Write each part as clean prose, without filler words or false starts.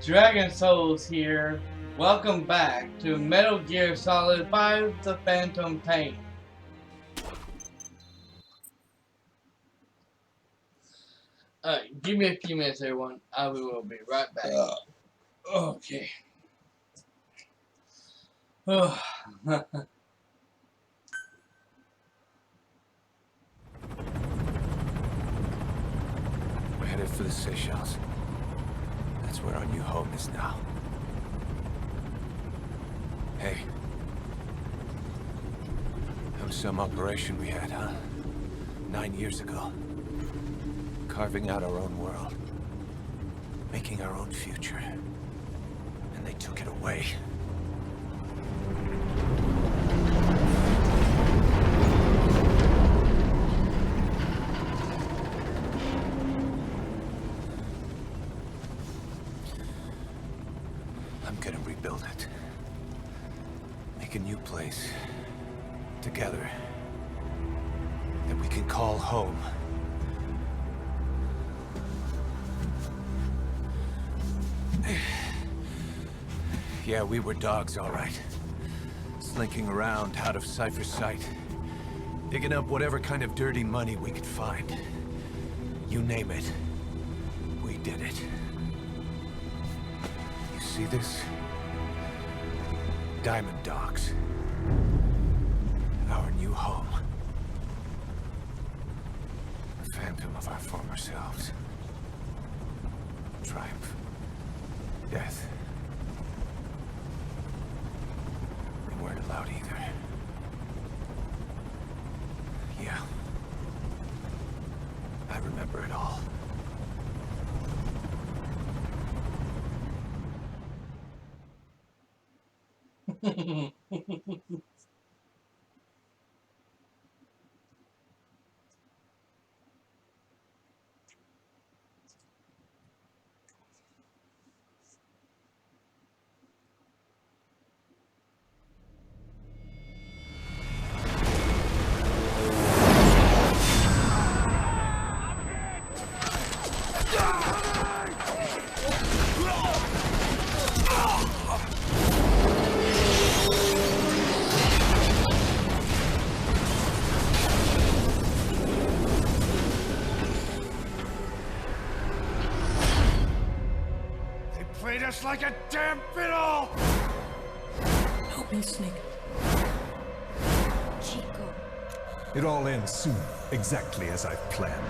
Dragon Souls here. Welcome back to Metal Gear Solid 5 The Phantom Pain. Give me a few minutes everyone. I will be right back. Okay. We're headed for the Seychelles. That's where our new home is now. Hey. That was some operation we had, huh? 9 years ago. Carving out our own world. Making our own future. And they took it away. I'm gonna rebuild it. Make a new place. Together. That we can call home. Yeah, we were dogs, all right. Slinking around out of Cypher's sight. Digging up whatever kind of dirty money we could find. You name it. We did it. You see this? Diamond Dogs. Our new home. A phantom of our former selves. Triumph. Death. We weren't allowed either. Yeah. I remember it all. Played us like a damn fiddle! Help me, Snake. Chico. It all ends soon, exactly as I've planned.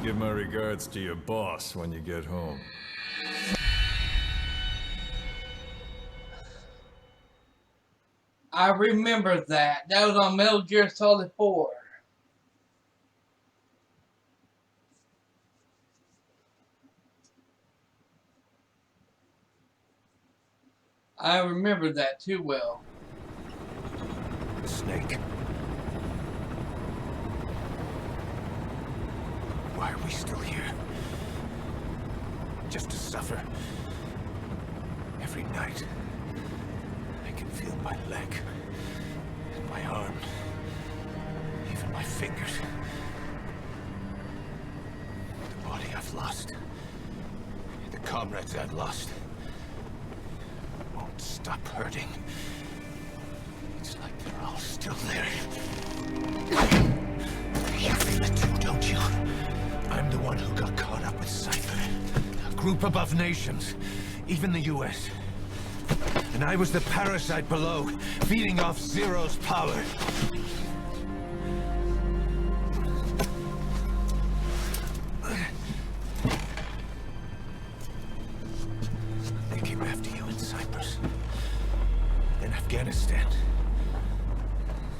Give my regards to your boss when you get home. I remember that. That was on Metal Gear Solid 4. I remember that too well. Snake. Why are we still here? Just to suffer. Every night, I can feel my leg, and my arm, even my fingers. The body I've lost, the comrades I've lost, won't stop hurting. It's like they're all still there. You feel it too, don't you? I'm the one who got caught up with Cypher. A group above nations, even the US. And I was the parasite below, feeding off Zero's power. They came after you in Cyprus. In Afghanistan.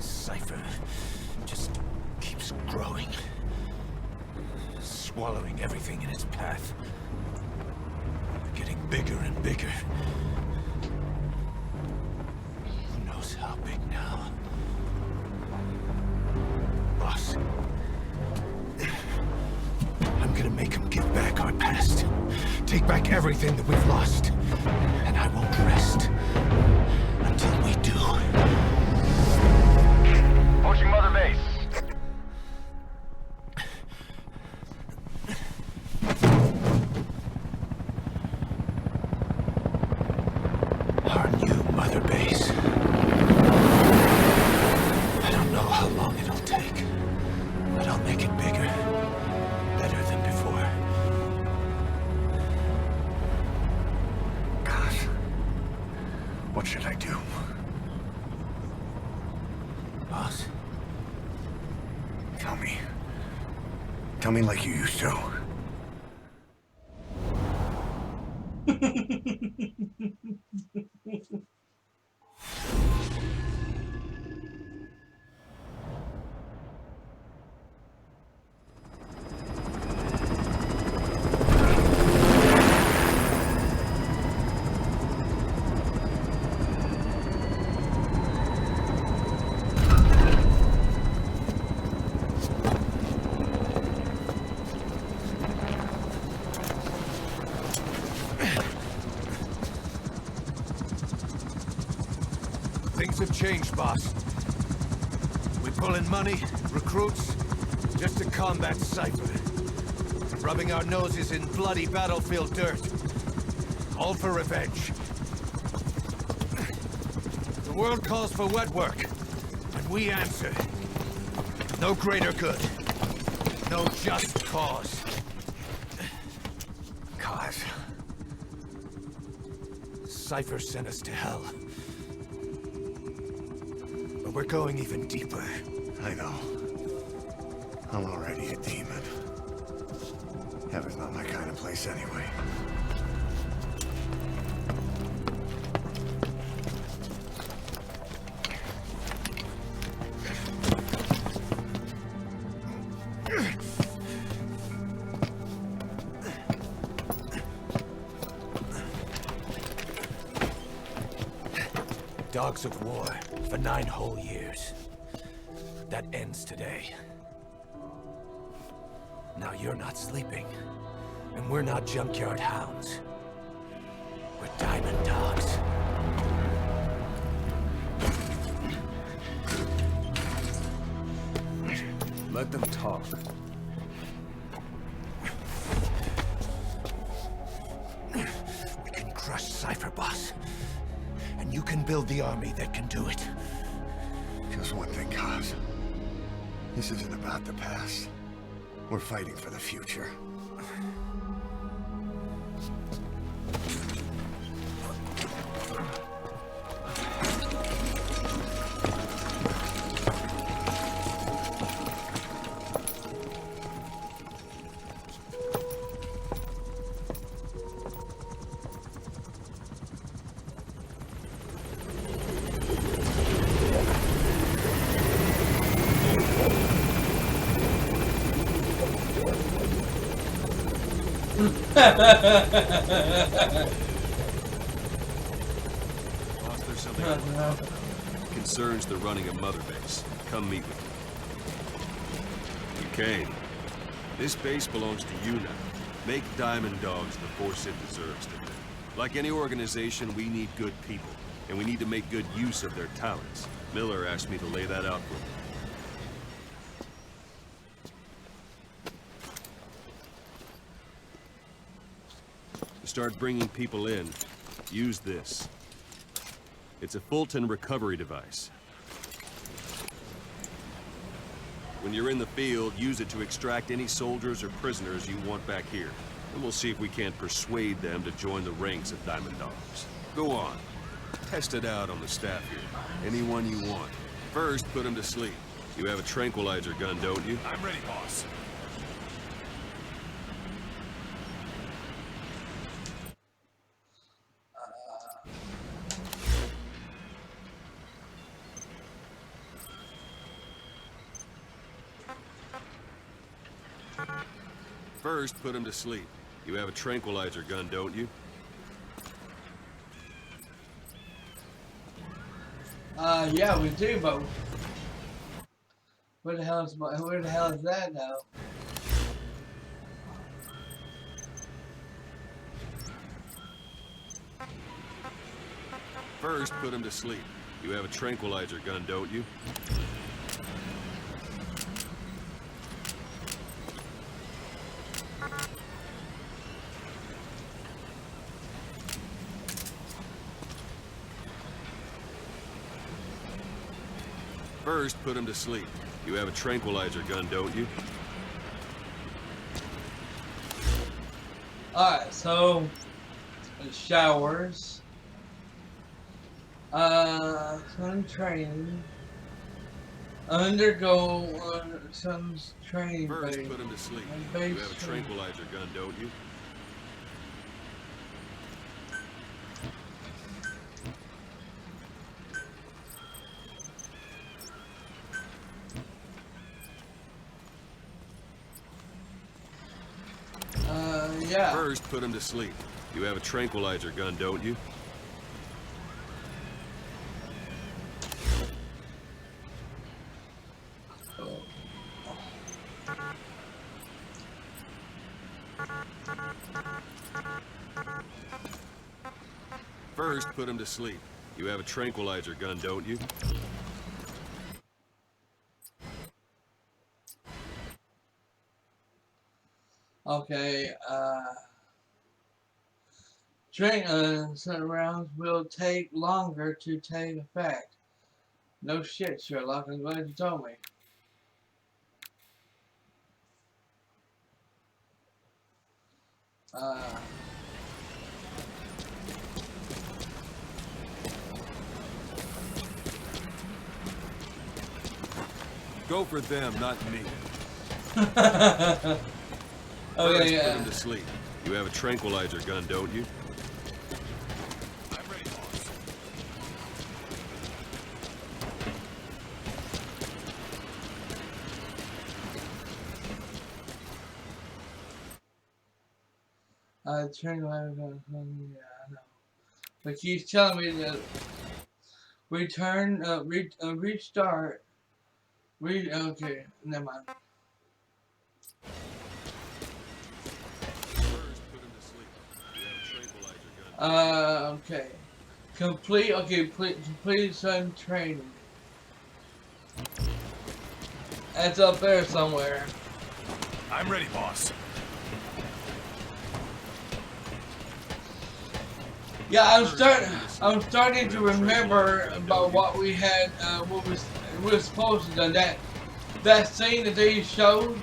Cypher just keeps growing. Swallowing everything in its path. Getting bigger and bigger. Who knows how big now? Boss. I'm gonna make him give back our past. Take back everything that we've lost. And I won't rest until we do. Approaching Mother Base. Our new Mother Base. I don't know how long it'll take, but I'll make it bigger, better than before. Gosh. What should I do? Boss? Tell me. Tell me like you used to. Things have changed, boss. We pull in money, recruits, just to combat Cypher. Rubbing our noses in bloody battlefield dirt. All for revenge. The world calls for wet work, and we answer. No greater good. No just cause. Cause. Cypher sent us to hell. But we're going even deeper. I know. I'm already a demon. Heaven's not my kind of place anyway. Dogs of war for 9 whole years. That ends today. Now you're not sleeping, and we're not junkyard hounds. We're diamond dogs. Let them talk. We can crush Cypher, boss. And you can build the army that can do it. Just one thing, Kaz. This isn't about the past. We're fighting for the future. Boss, there's something I want to talk about. It concerns the running of Mother Base. Come meet with me. You came. This base belongs to you now. Make Diamond Dogs the force it deserves to be. Like any organization, we need good people, and we need to make good use of their talents. Miller asked me to lay that out for me. To start bringing people in, use this. It's a Fulton recovery device. When you're in the field, use it to extract any soldiers or prisoners you want back here. And we'll see if we can't persuade them to join the ranks of Diamond Dogs. Go on. Test it out on the staff here. Anyone you want. First, put them to sleep. You have a tranquilizer gun, don't you? I'm ready, boss. First, put him to sleep. You have a tranquilizer gun, don't you? Yeah, we do, but where the hell is that now? First, put him to sleep. You have a tranquilizer gun, don't you? First, put him to sleep. You have a tranquilizer gun, don't you? Alright, so showers. Some training. Undergo some training. First, put him to sleep. You have a tranquilizer gun, don't you? Yeah. First, put him to sleep. You have a tranquilizer gun, don't you? First, put him to sleep. You have a tranquilizer gun, don't you? Okay, certain rounds will take longer to take effect. No shit, Sherlock, I'm glad you told me. Go for them, not me. Okay, First, put him to sleep. You have a tranquilizer gun, don't you? I'm ready, boss. Tranquilizer gun, yeah, I know. But he's telling me that return, restart, okay, never mind. First, put him to sleep. You have a tranquilizer gun. Okay. Complete some training. That's up there somewhere. I'm ready, boss. Yeah, I'm starting to remember about what we had, we were supposed to do. That scene that they showed,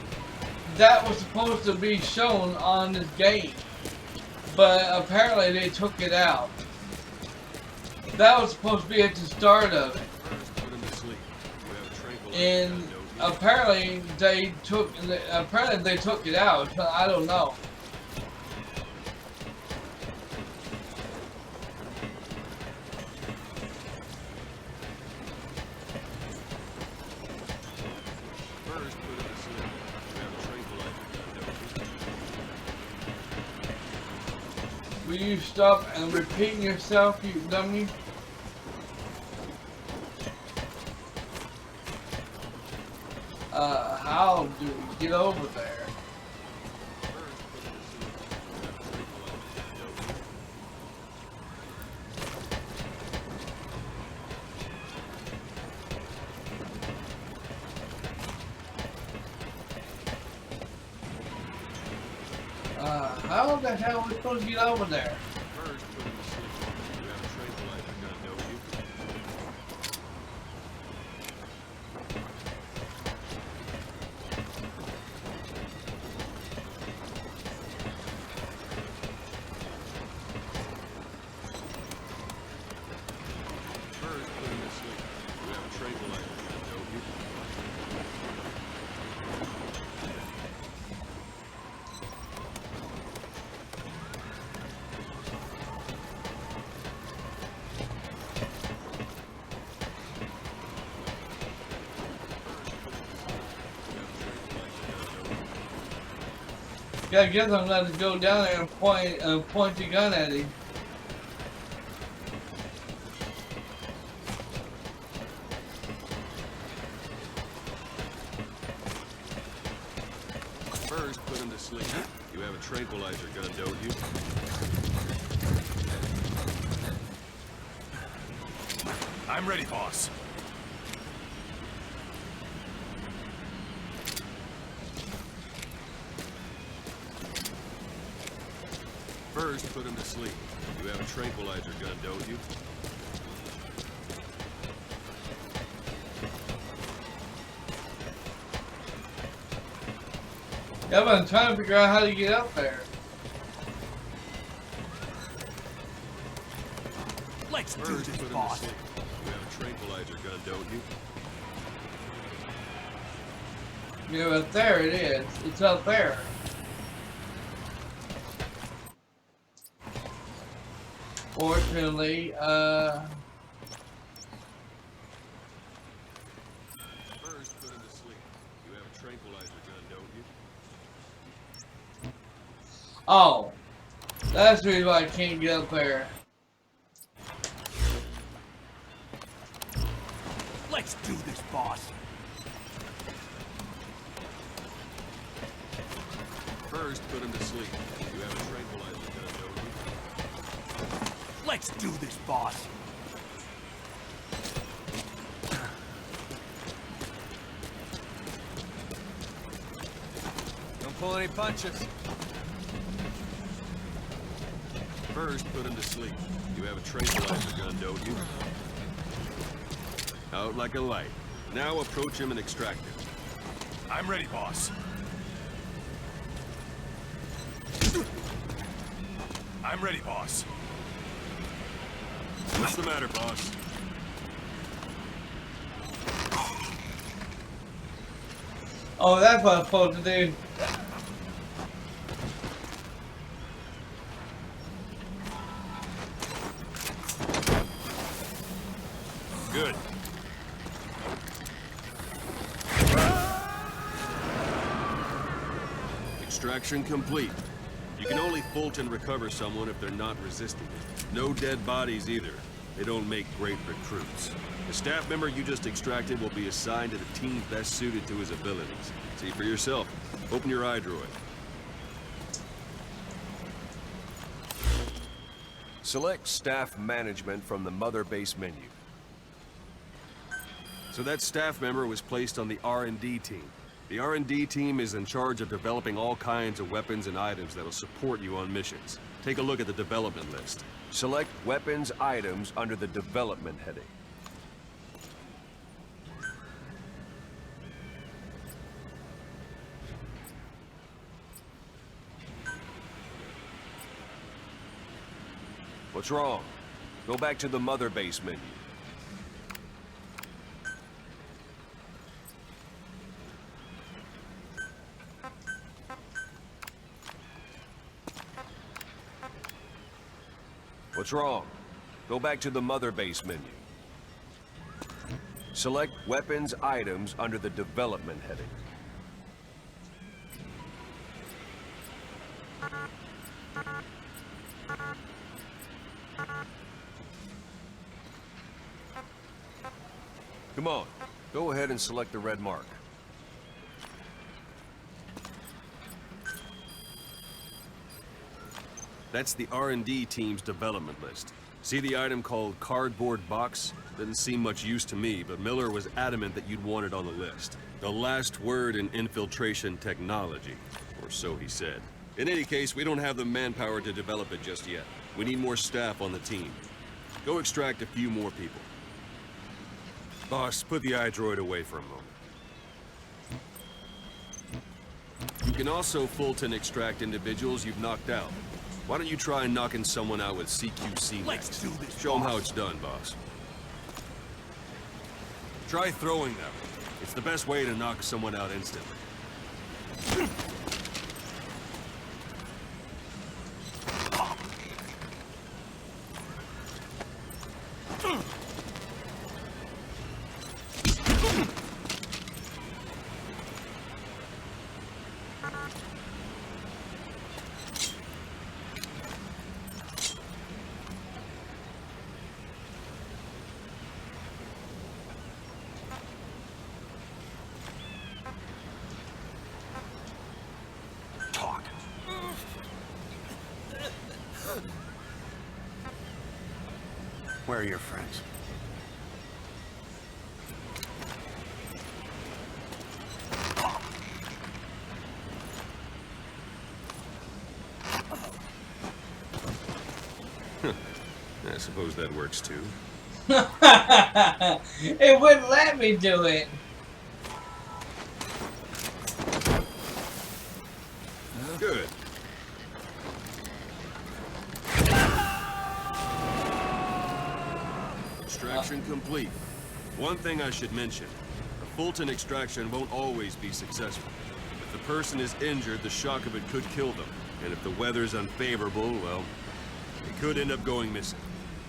that was supposed to be shown on this game, but apparently they took it out. That was supposed to be at the start of it, First, put him to sleep. You have a tranquilizer and gun, don't you? apparently they took it out. So I don't know. First, put him to sleep. You have a tranquilizer gun, don't you? Will you stop and repeating yourself, you dummy? How do we get over there? First, put him to sleep. You have a tranquilizer gun, don't you? How the hell are we supposed to get over there? First, put him to sleep. You have a tranquilizer gun, don't you? First, put him to sleep. You have a tranquilizer gun, don't you? Yeah, I guess I'm gonna go down there and point the gun at him. First, put him to sleep. You have a tranquilizer gun, don't you? I'm ready, boss. First, put him to sleep. You have a tranquilizer gun, don't you? Yeah, but I'm trying to figure out how to get up there. Let's do First, this, put him boss. to sleep. You have a tranquilizer gun, don't you? Yeah, but there it is. It's up there. Fortunately, First, put him to sleep. You have a tranquilizer gun, don't you? oh, that's the reason why I can't get up there. Let's do this, boss. First, put him to sleep. You have a tranquilizer gun, don't you? Let's do this, boss. Don't pull any punches. First, put him to sleep. You have a tranquilizer gun, don't you? Out like a light. Now approach him and extract him. I'm ready, boss. I'm ready, boss. What's the matter, boss? Oh, that's what I'm supposed to do. Good. Extraction complete. You can only Fulton recover someone if they're not resisting it. No dead bodies either. They don't make great recruits. The staff member you just extracted will be assigned to the team best suited to his abilities. See for yourself. Open your iDroid. Select staff management from the mother base menu. So that staff member was placed on the R&D team. The R&D team is in charge of developing all kinds of weapons and items that'll support you on missions. Take a look at the development list. Select weapons items under the development heading. What's wrong? Go back to the mother base menu. What's wrong? Go back to the mother base menu. Select weapons items under the development heading. Come on, go ahead and select the red mark. That's the R&D team's development list. See the item called cardboard box? Didn't seem much use to me, but Miller was adamant that you'd want it on the list. The last word in infiltration technology, or so he said. In any case, we don't have the manpower to develop it just yet. We need more staff on the team. Go extract a few more people. Boss, put the iDroid away for a moment. You can also Fulton extract individuals you've knocked out. Why don't you try knocking someone out with CQC Let's next? do this, Show them how boss. it's done, boss. Try throwing them. It's the best way to knock someone out instantly. Talk. Where are your friends? I suppose that works too. It wouldn't let me do it. Good. Extraction complete. One thing I should mention. A Fulton extraction won't always be successful. If the person is injured, the shock of it could kill them. And if the weather's unfavorable, well, they could end up going missing.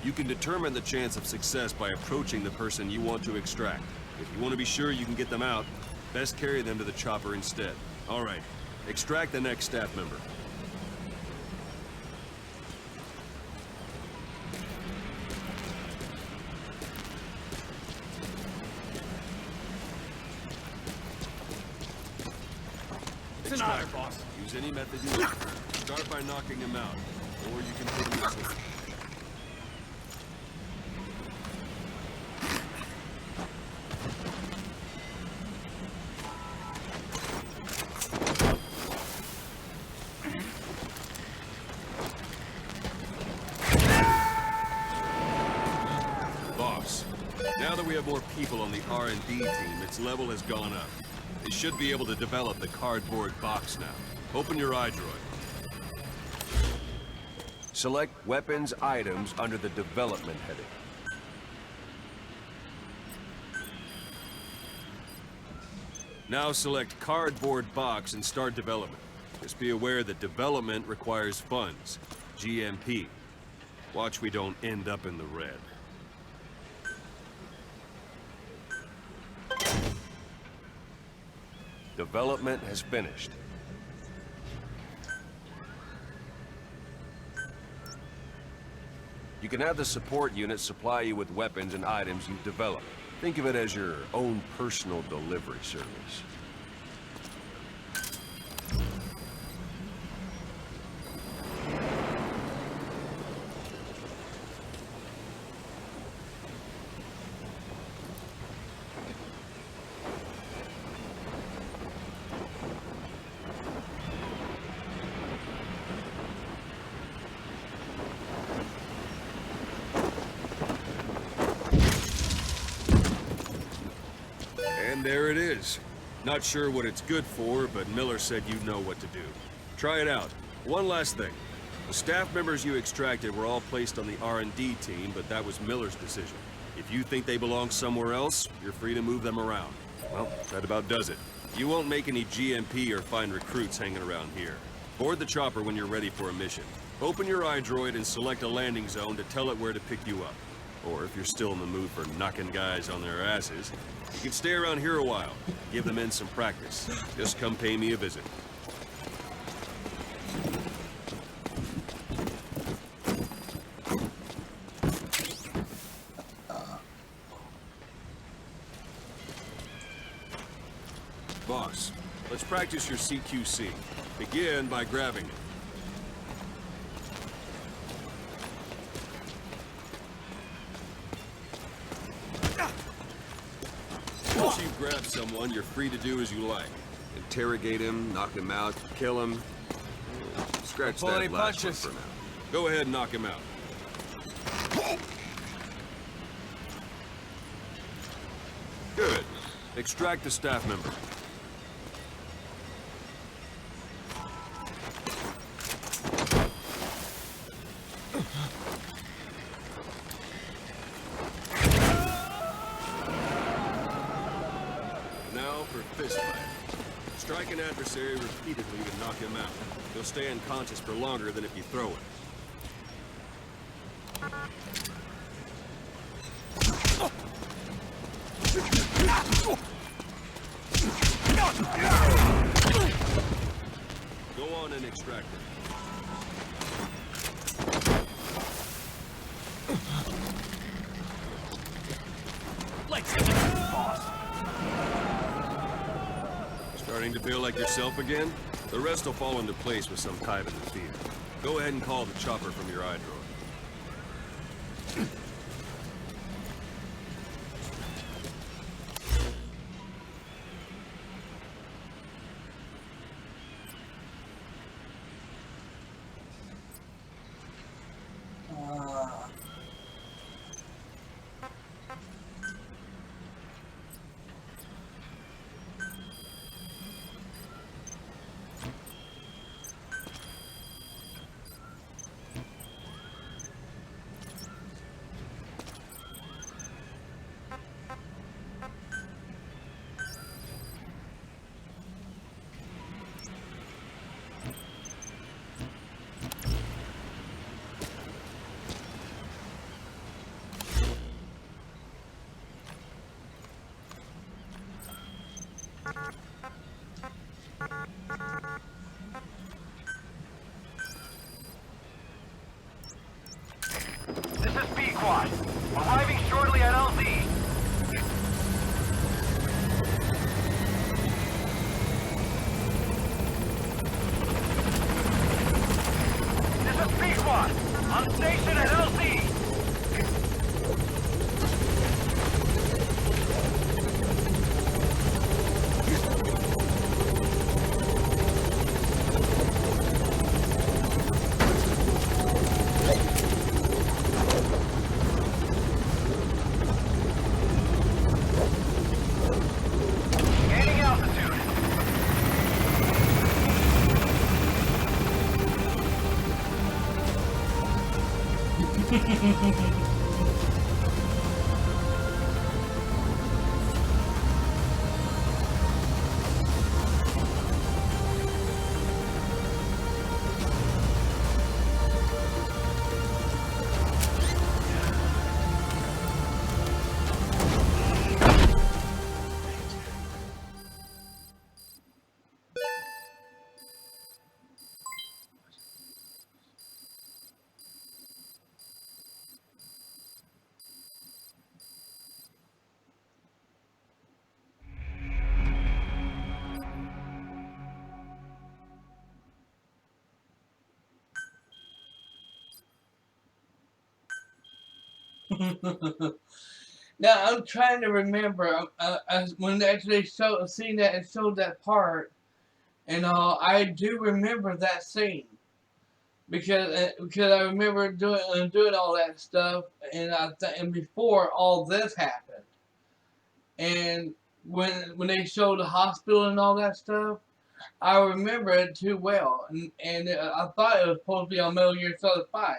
You can determine the chance of success by approaching the person you want to extract. If you want to be sure you can get them out, best carry them to the chopper instead. All right, extract the next staff member. It's an honor, boss. Use any method you like. Start by knocking him out, or you can put him in sleep. Boss, now that we have more people on the R&D team, its level has gone up. They should be able to develop the cardboard box now. Open your iDroid. Select weapons items under the development heading. Now select cardboard box and start development. Just be aware that development requires funds. GMP. Watch we don't end up in the red. Development has finished. You can have the support unit supply you with weapons and items you've developed. Think of it as your own personal delivery service. And there it is. Not sure what it's good for, but Miller said you know what to do. Try it out. One last thing. The staff members you extracted were all placed on the R&D team, but that was Miller's decision. If you think they belong somewhere else, you're free to move them around. Well, that about does it. You won't make any GMP or find recruits hanging around here. Board the chopper when you're ready for a mission. Open your iDroid and select a landing zone to tell it where to pick you up. Or if you're still in the mood for knocking guys on their asses, you can stay around here a while. Give the men some practice. Just come pay me a visit. Boss, let's practice your CQC. Begin by grabbing it. Once you've grabbed someone, you're free to do as you like. Interrogate him, knock him out, kill him. Scratch Pull that any last one punches. for now. Go ahead and knock him out. Good. Extract the staff member. Now for fist fight. Strike an adversary repeatedly to knock him out. He'll stay unconscious for longer than if you throw it. Go on and extract it. Starting to feel like yourself again? The rest will fall into place with some time in the field. Go ahead and call the chopper from your iDroid. Station at LZ. Gaining altitude. Now I'm trying to remember. When actually seen that and showed that part, and I do remember that scene because I remember doing all that stuff, and and before all this happened, and when they showed the hospital and all that stuff, I remember it too well, and I thought it was supposed to be on Metal Gear Solid 5,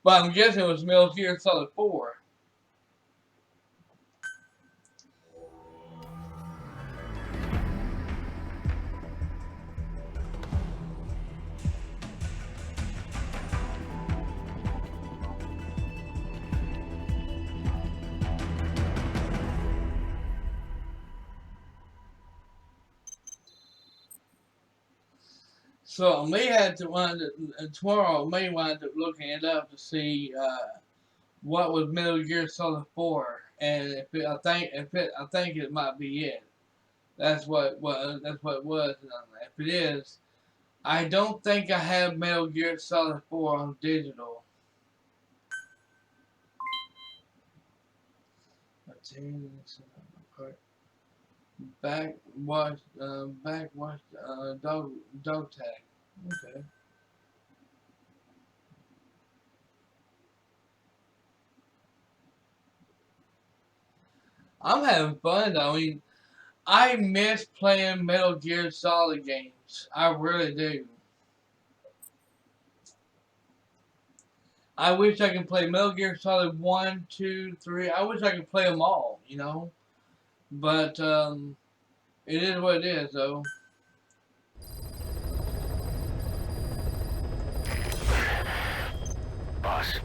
but I'm guessing it was Metal Gear Solid 4. So I may have to tomorrow. I may wind up looking it up to see what was Metal Gear Solid 4, and I think it might be it. That's what it was. And if it is, I don't think I have Metal Gear Solid 4 on digital. Backwash, dog tag. Okay. I'm having fun though. I mean, I miss playing Metal Gear Solid games. I really do. I wish I could play Metal Gear Solid 1, 2, 3. I wish I could play them all, you know. But it is what it is, though. Boss,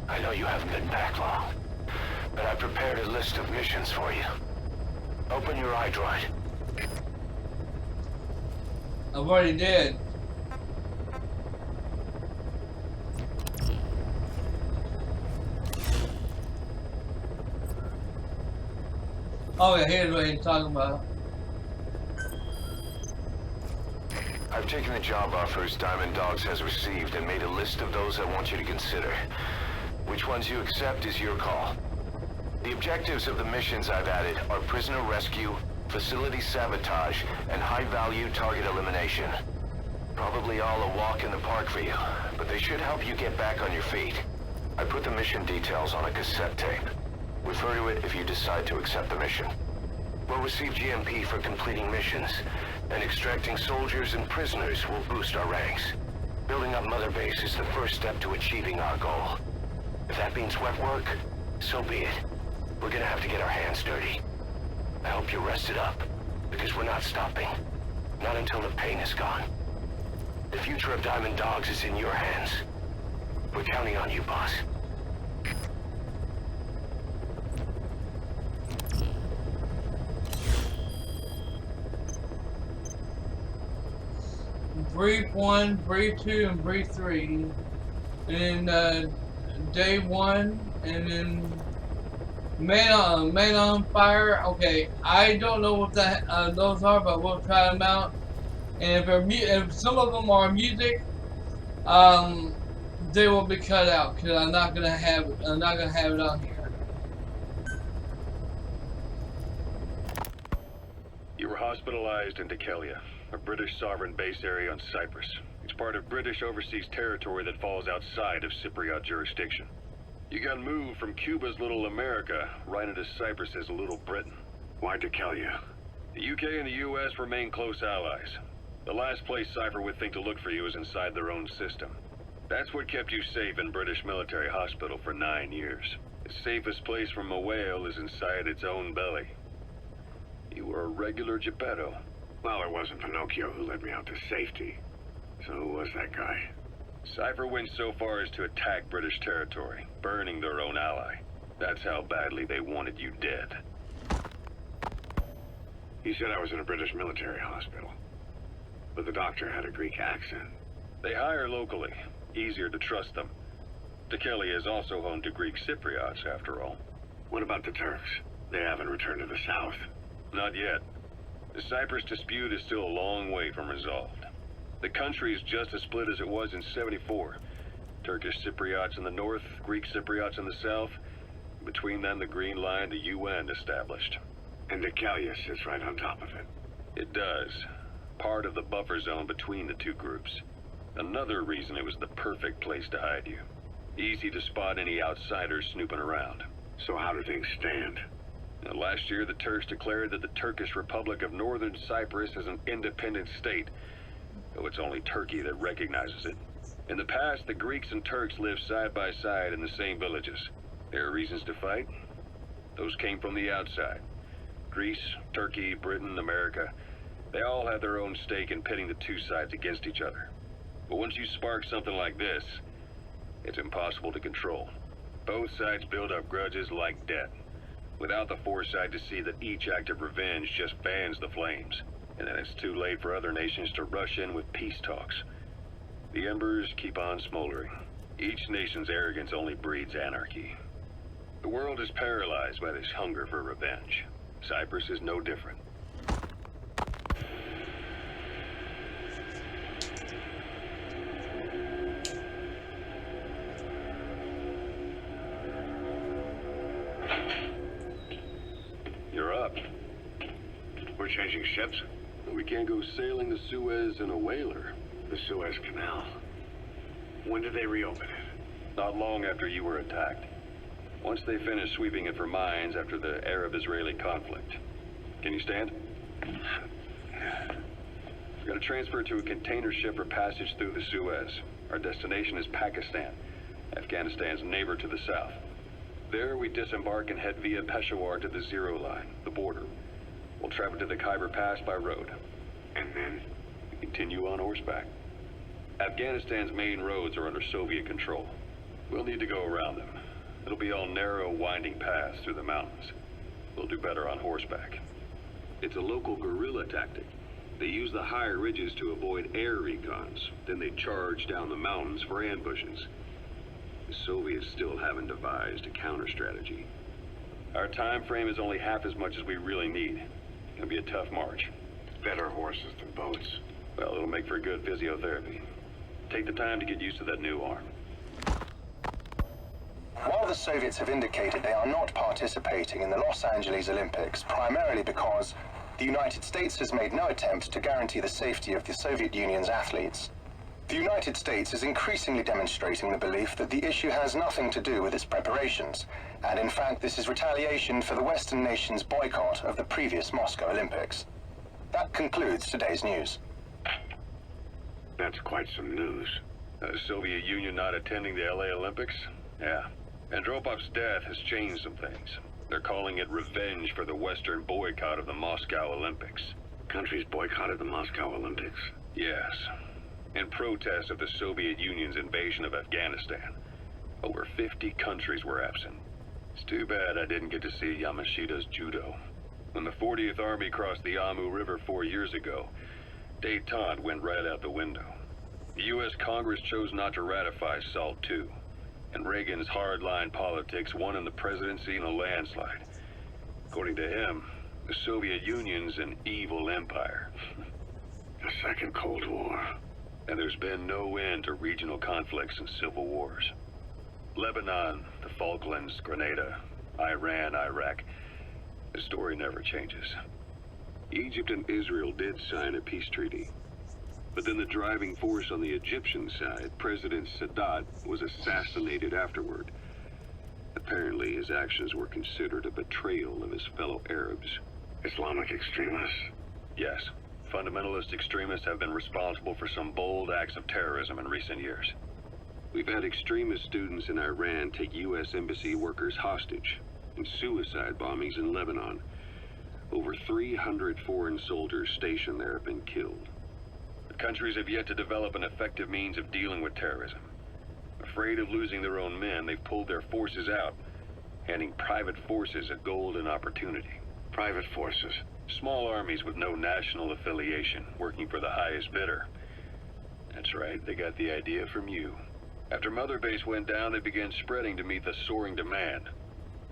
I know you haven't been back long, but I prepared a list of missions for you. Open your iDroid. I've already did. Oh yeah, here's what he's talking about. I've taken the job offers Diamond Dogs has received and made a list of those I want you to consider. Which ones you accept is your call. The objectives of the missions I've added are prisoner rescue, facility sabotage, and high-value target elimination. Probably all a walk in the park for you, but they should help you get back on your feet. I put the mission details on a cassette tape. Refer to it if you decide to accept the mission. We'll receive GMP for completing missions, and extracting soldiers and prisoners will boost our ranks. Building up Mother Base is the first step to achieving our goal. If that means wet work, so be it. We're gonna have to get our hands dirty. I hope you're rested up, because we're not stopping. Not until the pain is gone. The future of Diamond Dogs is in your hands. We're counting on you, boss. Brief 1, Brief 2, and Brief 3. And then Day 1, and then Man on Fire. Okay, I don't know what those are, but we'll try them out. And if some of them are music, they will be cut out because I'm not gonna have it on here. You were hospitalized in Dekelia, a British sovereign base area on Cyprus. It's part of British overseas territory that falls outside of Cypriot jurisdiction. You got moved from Cuba's Little America right into Cyprus's Little Britain. Why Dekelia? The UK and the US remain close allies. The last place Cypher would think to look for you is inside their own system. That's what kept you safe in British military hospital for 9 years. The safest place from a whale is inside its own belly. You were a regular Geppetto. Well, it wasn't Pinocchio who led me out to safety. So who was that guy? Cypher went so far as to attack British territory, burning their own ally. That's how badly they wanted you dead. He said I was in a British military hospital. But the doctor had a Greek accent. They hire locally. Easier to trust them. Dekelia is also home to Greek Cypriots, after all. What about the Turks? They haven't returned to the south. Not yet. The Cyprus dispute is still a long way from resolved. The country is just as split as it was in '74. Turkish Cypriots in the north, Greek Cypriots in the south. Between them, the Green Line the UN established. And Dekelia sits right on top of it. It does. Part of the buffer zone between the two groups. Another reason it was the perfect place to hide you. Easy to spot any outsiders snooping around. So how do things stand? Now, last year, the Turks declared that the Turkish Republic of Northern Cyprus is an independent state, though it's only Turkey that recognizes it. In the past, the Greeks and Turks lived side by side in the same villages. There are reasons to fight. Those came from the outside. Greece, Turkey, Britain, America, they all had their own stake in pitting the two sides against each other. But once you spark something like this, it's impossible to control. Both sides build up grudges like debt, without the foresight to see that each act of revenge just fans the flames, and then it's too late for other nations to rush in with peace talks. The embers keep on smoldering. Each nation's arrogance only breeds anarchy. The world is paralyzed by this hunger for revenge. Cyprus is no different. You're up. We're changing ships? We can't go sailing the Suez in a whaler. The Suez Canal. When did they reopen it? Not long after you were attacked. Once they finished sweeping it for mines after the Arab-Israeli conflict. Can you stand? We're gonna transfer to a container ship for passage through the Suez. Our destination is Pakistan, Afghanistan's neighbor to the south. There, we disembark and head via Peshawar to the Zero Line, the border. We'll travel to the Khyber Pass by road. And then? We continue on horseback. Afghanistan's main roads are under Soviet control. We'll need to go around them. It'll be all narrow, winding paths through the mountains. We'll do better on horseback. It's a local guerrilla tactic. They use the higher ridges to avoid air recons. Then they charge down the mountains for ambushes. The Soviets still haven't devised a counter-strategy. Our time frame is only half as much as we really need. It'll be a tough march. Better horses than boats. Well, it'll make for good physiotherapy. Take the time to get used to that new arm. While the Soviets have indicated they are not participating in the Los Angeles Olympics, primarily because the United States has made no attempt to guarantee the safety of the Soviet Union's athletes, the United States is increasingly demonstrating the belief that the issue has nothing to do with its preparations, and in fact this is retaliation for the Western nation's boycott of the previous Moscow Olympics. That concludes today's news. That's quite some news. The Soviet Union not attending the LA Olympics? Yeah. Andropov's death has changed some things. They're calling it revenge for the Western boycott of the Moscow Olympics. Countries boycotted the Moscow Olympics? Yes. In protest of the Soviet Union's invasion of Afghanistan. Over 50 countries were absent. It's too bad I didn't get to see Yamashita's judo. When the 40th Army crossed the Amu River 4 years ago, détente went right out the window. The U.S. Congress chose not to ratify SALT II, and Reagan's hardline politics won in the presidency in a landslide. According to him, the Soviet Union's an evil empire. The Second Cold War. And there's been no end to regional conflicts and civil wars. Lebanon, the Falklands, Grenada, Iran, Iraq. The story never changes. Egypt and Israel did sign a peace treaty. But then the driving force on the Egyptian side, President Sadat, was assassinated afterward. Apparently, his actions were considered a betrayal of his fellow Arabs. Islamic extremists? Yes. Fundamentalist extremists have been responsible for some bold acts of terrorism in recent years. We've had extremist students in Iran take U.S. embassy workers hostage, and suicide bombings in Lebanon. Over 300 foreign soldiers stationed there have been killed. The countries have yet to develop an effective means of dealing with terrorism. Afraid of losing their own men, they've pulled their forces out, handing private forces a golden opportunity. Private forces? Small armies with no national affiliation, working for the highest bidder. That's right, they got the idea from you. After Mother Base went down, they began spreading to meet the soaring demand.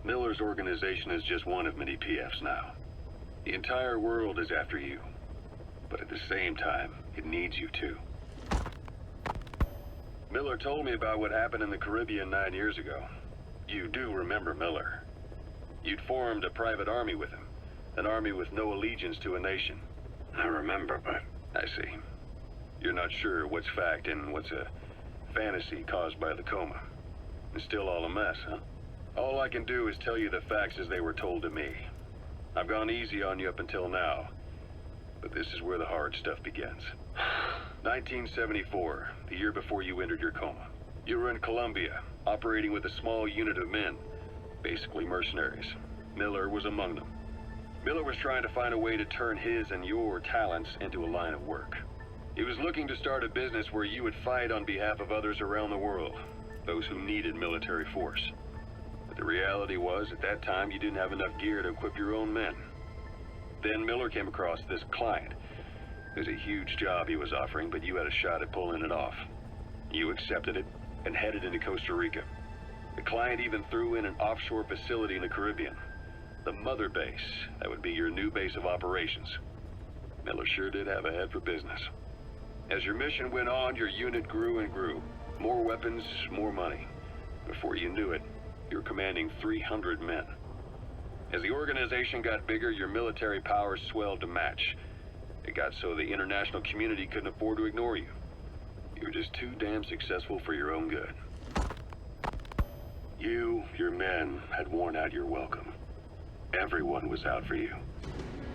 Miller's organization is just one of many PFs now. The entire world is after you. But at the same time, it needs you too. Miller told me about what happened in the Caribbean 9 years ago. You do remember Miller. You'd formed a private army with him. An army with no allegiance to a nation. I remember, but... I see. You're not sure what's fact and what's a fantasy caused by the coma. It's still all a mess, huh? All I can do is tell you the facts as they were told to me. I've gone easy on you up until now, but this is where the hard stuff begins. 1974, the year before you entered your coma. You were in Colombia, operating with a small unit of men, basically mercenaries. Miller was among them. Miller was trying to find a way to turn his and your talents into a line of work. He was looking to start a business where you would fight on behalf of others around the world, those who needed military force. But the reality was, at that time, you didn't have enough gear to equip your own men. Then Miller came across this client. It was a huge job he was offering, but you had a shot at pulling it off. You accepted it and headed into Costa Rica. The client even threw in an offshore facility in the Caribbean. The Mother Base, that would be your new base of operations. Miller sure did have a head for business. As your mission went on, your unit grew and grew. More weapons, more money. Before you knew it, you were commanding 300 men. As the organization got bigger, your military powers swelled to match. It got so the international community couldn't afford to ignore you. You were just too damn successful for your own good. You, your men, had worn out your welcome. Everyone was out for you.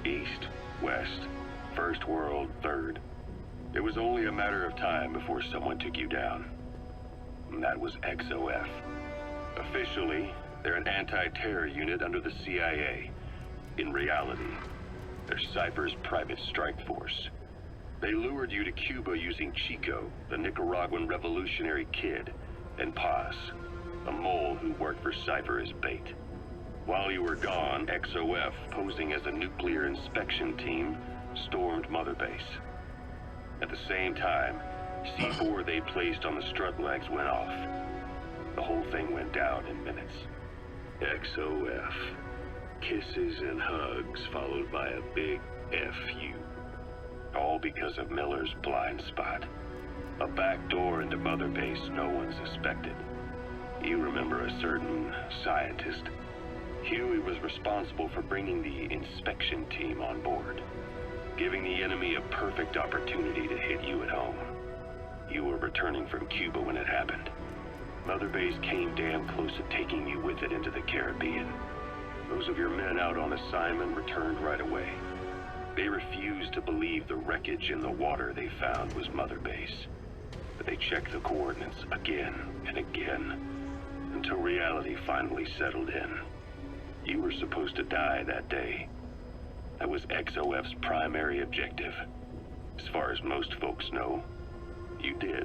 East, West, First World, Third. It was only a matter of time before someone took you down. And that was XOF. Officially, they're an anti-terror unit under the CIA. In reality, they're Cypher's private strike force. They lured you to Cuba using Chico, the Nicaraguan revolutionary kid, and Paz, a mole who worked for Cypher as bait. While you were gone, XOF, posing as a nuclear inspection team, stormed Mother Base. At the same time, C4 they placed on the strut legs went off. The whole thing went down in minutes. XOF. Kisses and hugs followed by a big FU. All because of Miller's blind spot. A back door into Mother Base no one suspected. You remember a certain scientist. Huey was responsible for bringing the inspection team on board, giving the enemy a perfect opportunity to hit you at home. You were returning from Cuba when it happened. Mother Base came damn close to taking you with it into the Caribbean. Those of your men out on assignment returned right away. They refused to believe the wreckage in the water they found was Mother Base. But they checked the coordinates again and again, until reality finally settled in. You were supposed to die that day. That was XOF's primary objective. As far as most folks know, you did.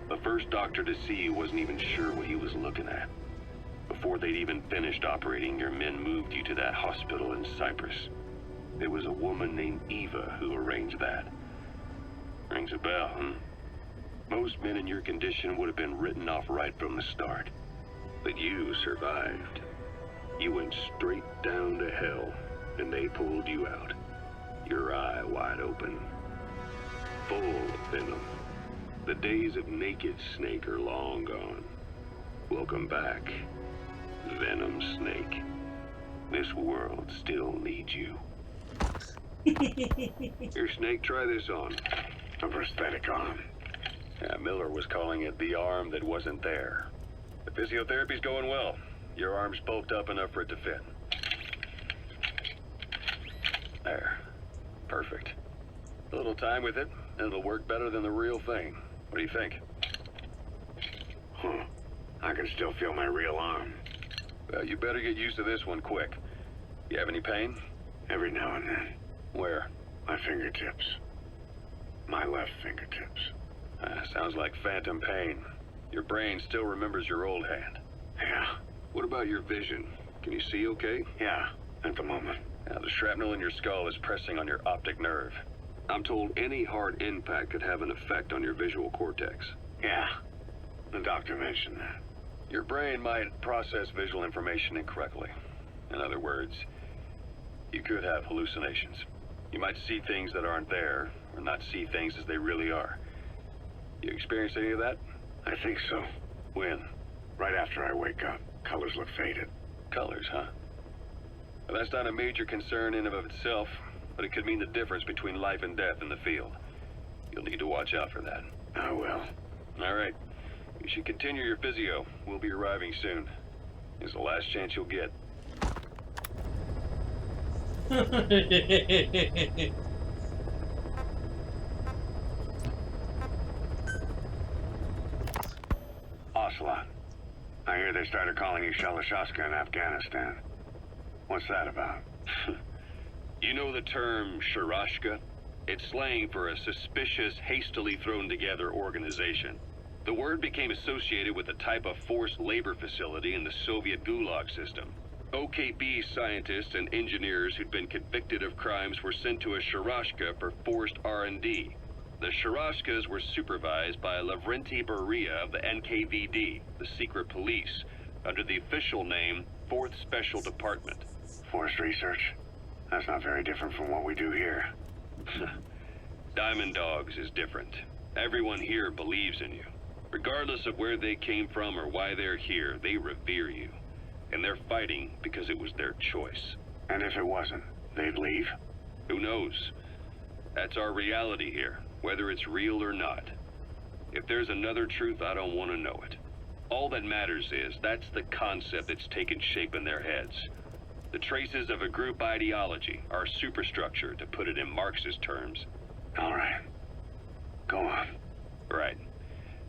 The first doctor to see you wasn't even sure what he was looking at. Before they'd even finished operating, your men moved you to that hospital in Cyprus. It was a woman named Eva who arranged that. Rings a bell, huh? Most men in your condition would have been written off right from the start. But you survived. You went straight down to hell, and they pulled you out. Your eye wide open. Full of venom. The days of naked Snake are long gone. Welcome back, Venom Snake. This world still needs you. Here, Snake, try this on. A prosthetic arm. Yeah, Miller was calling it the arm that wasn't there. The physiotherapy's going well. Your arm's bulked up enough for it to fit. There. Perfect. A little time with it, and it'll work better than the real thing. What do you think? Huh. I can still feel my real arm. Well, you better get used to this one quick. You have any pain? Every now and then. Where? My fingertips. My left fingertips. Sounds like phantom pain. Your brain still remembers your old hand. Yeah. What about your vision? Can you see okay? Yeah, at the moment. Now, the shrapnel in your skull is pressing on your optic nerve. I'm told any hard impact could have an effect on your visual cortex. Yeah, the doctor mentioned that. Your brain might process visual information incorrectly. In other words, you could have hallucinations. You might see things that aren't there, or not see things as they really are. You experience any of that? I think so. When? Right after I wake up. Colors look faded. Colors, huh? Well, that's not a major concern in and of itself, but it could mean the difference between life and death in the field. You'll need to watch out for that. I will. All right. You should continue your physio. We'll be arriving soon. It's the last chance you'll get. Ocelot. I hear they started calling you Shalashaska in Afghanistan. What's that about? You know the term Sharashka? It's slang for a suspicious, hastily thrown together organization. The word became associated with a type of forced labor facility in the Soviet Gulag system. OKB scientists and engineers who'd been convicted of crimes were sent to a Sharashka for forced R&D. The Sharashkas were supervised by Lavrenti Beria of the NKVD, the secret police, under the official name 4th Special Department. Forced research? That's not very different from what we do here. Diamond Dogs is different. Everyone here believes in you. Regardless of where they came from or why they're here, they revere you. And they're fighting because it was their choice. And if it wasn't, they'd leave? Who knows? That's our reality here, whether it's real or not. If there's another truth, I don't want to know it. All that matters is that's the concept that's taken shape in their heads. The traces of a group ideology, our superstructure, to put it in Marxist terms. All right. Go on. Right.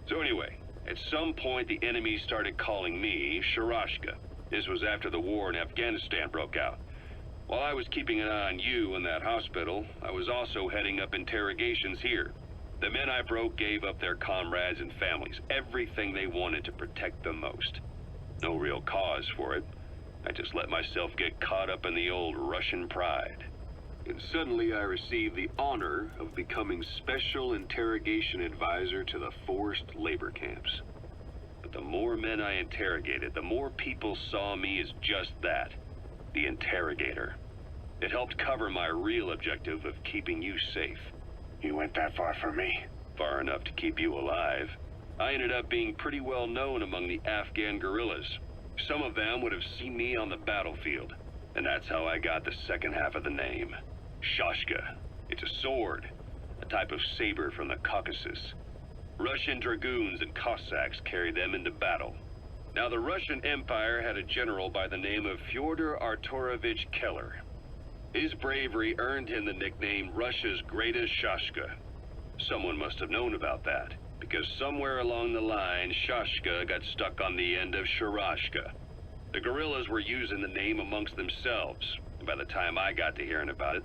So anyway, at some point the enemy started calling me Sharashka. This was after the war in Afghanistan broke out. While I was keeping an eye on you in that hospital, I was also heading up interrogations here. The men I broke gave up their comrades and families, everything they wanted to protect them most. No real cause for it. I just let myself get caught up in the old Russian pride. And suddenly I received the honor of becoming Special Interrogation Advisor to the forced labor camps. But the more men I interrogated, the more people saw me as just that, the interrogator. It helped cover my real objective of keeping you safe. You went that far for me? Far enough to keep you alive. I ended up being pretty well known among the Afghan guerrillas. Some of them would have seen me on the battlefield, and that's how I got the second half of the name. Shashka. It's a sword, a type of saber from the Caucasus. Russian dragoons and Cossacks carried them into battle. Now, the Russian Empire had a general by the name of Fyodor Arturovich Keller. His bravery earned him the nickname Russia's Greatest Shashka. Someone must have known about that, because somewhere along the line, Shashka got stuck on the end of Sharashka. The guerrillas were using the name amongst themselves, and by the time I got to hearing about it,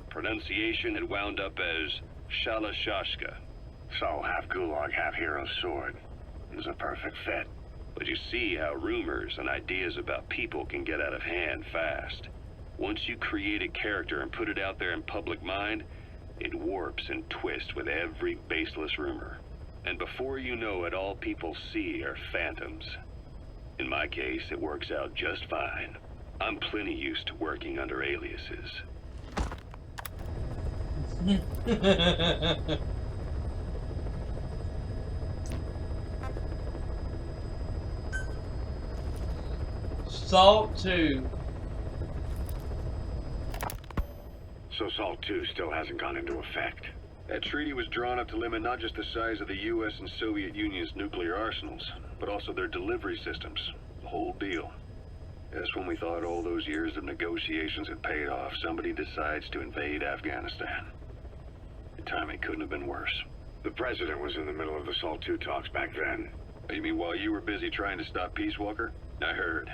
pronunciation had wound up as Shalashashka. So, half Gulag, half Hero Sword. It was a perfect fit. But you see how rumors and ideas about people can get out of hand fast. Once you create a character and put it out there in public mind, it warps and twists with every baseless rumor. And before you know it, all people see are phantoms. In my case, it works out just fine. I'm plenty used to working under aliases. SALT 2. So SALT 2 still hasn't gone into effect. That treaty was drawn up to limit not just the size of the U.S. and Soviet Union's nuclear arsenals, but also their delivery systems. The whole deal. That's when we thought all those years of negotiations had paid off. Somebody decides to invade Afghanistan. The timing couldn't have been worse. The president was in the middle of the SALT 2 talks back then. You mean while you were busy trying to stop Peace Walker? I heard.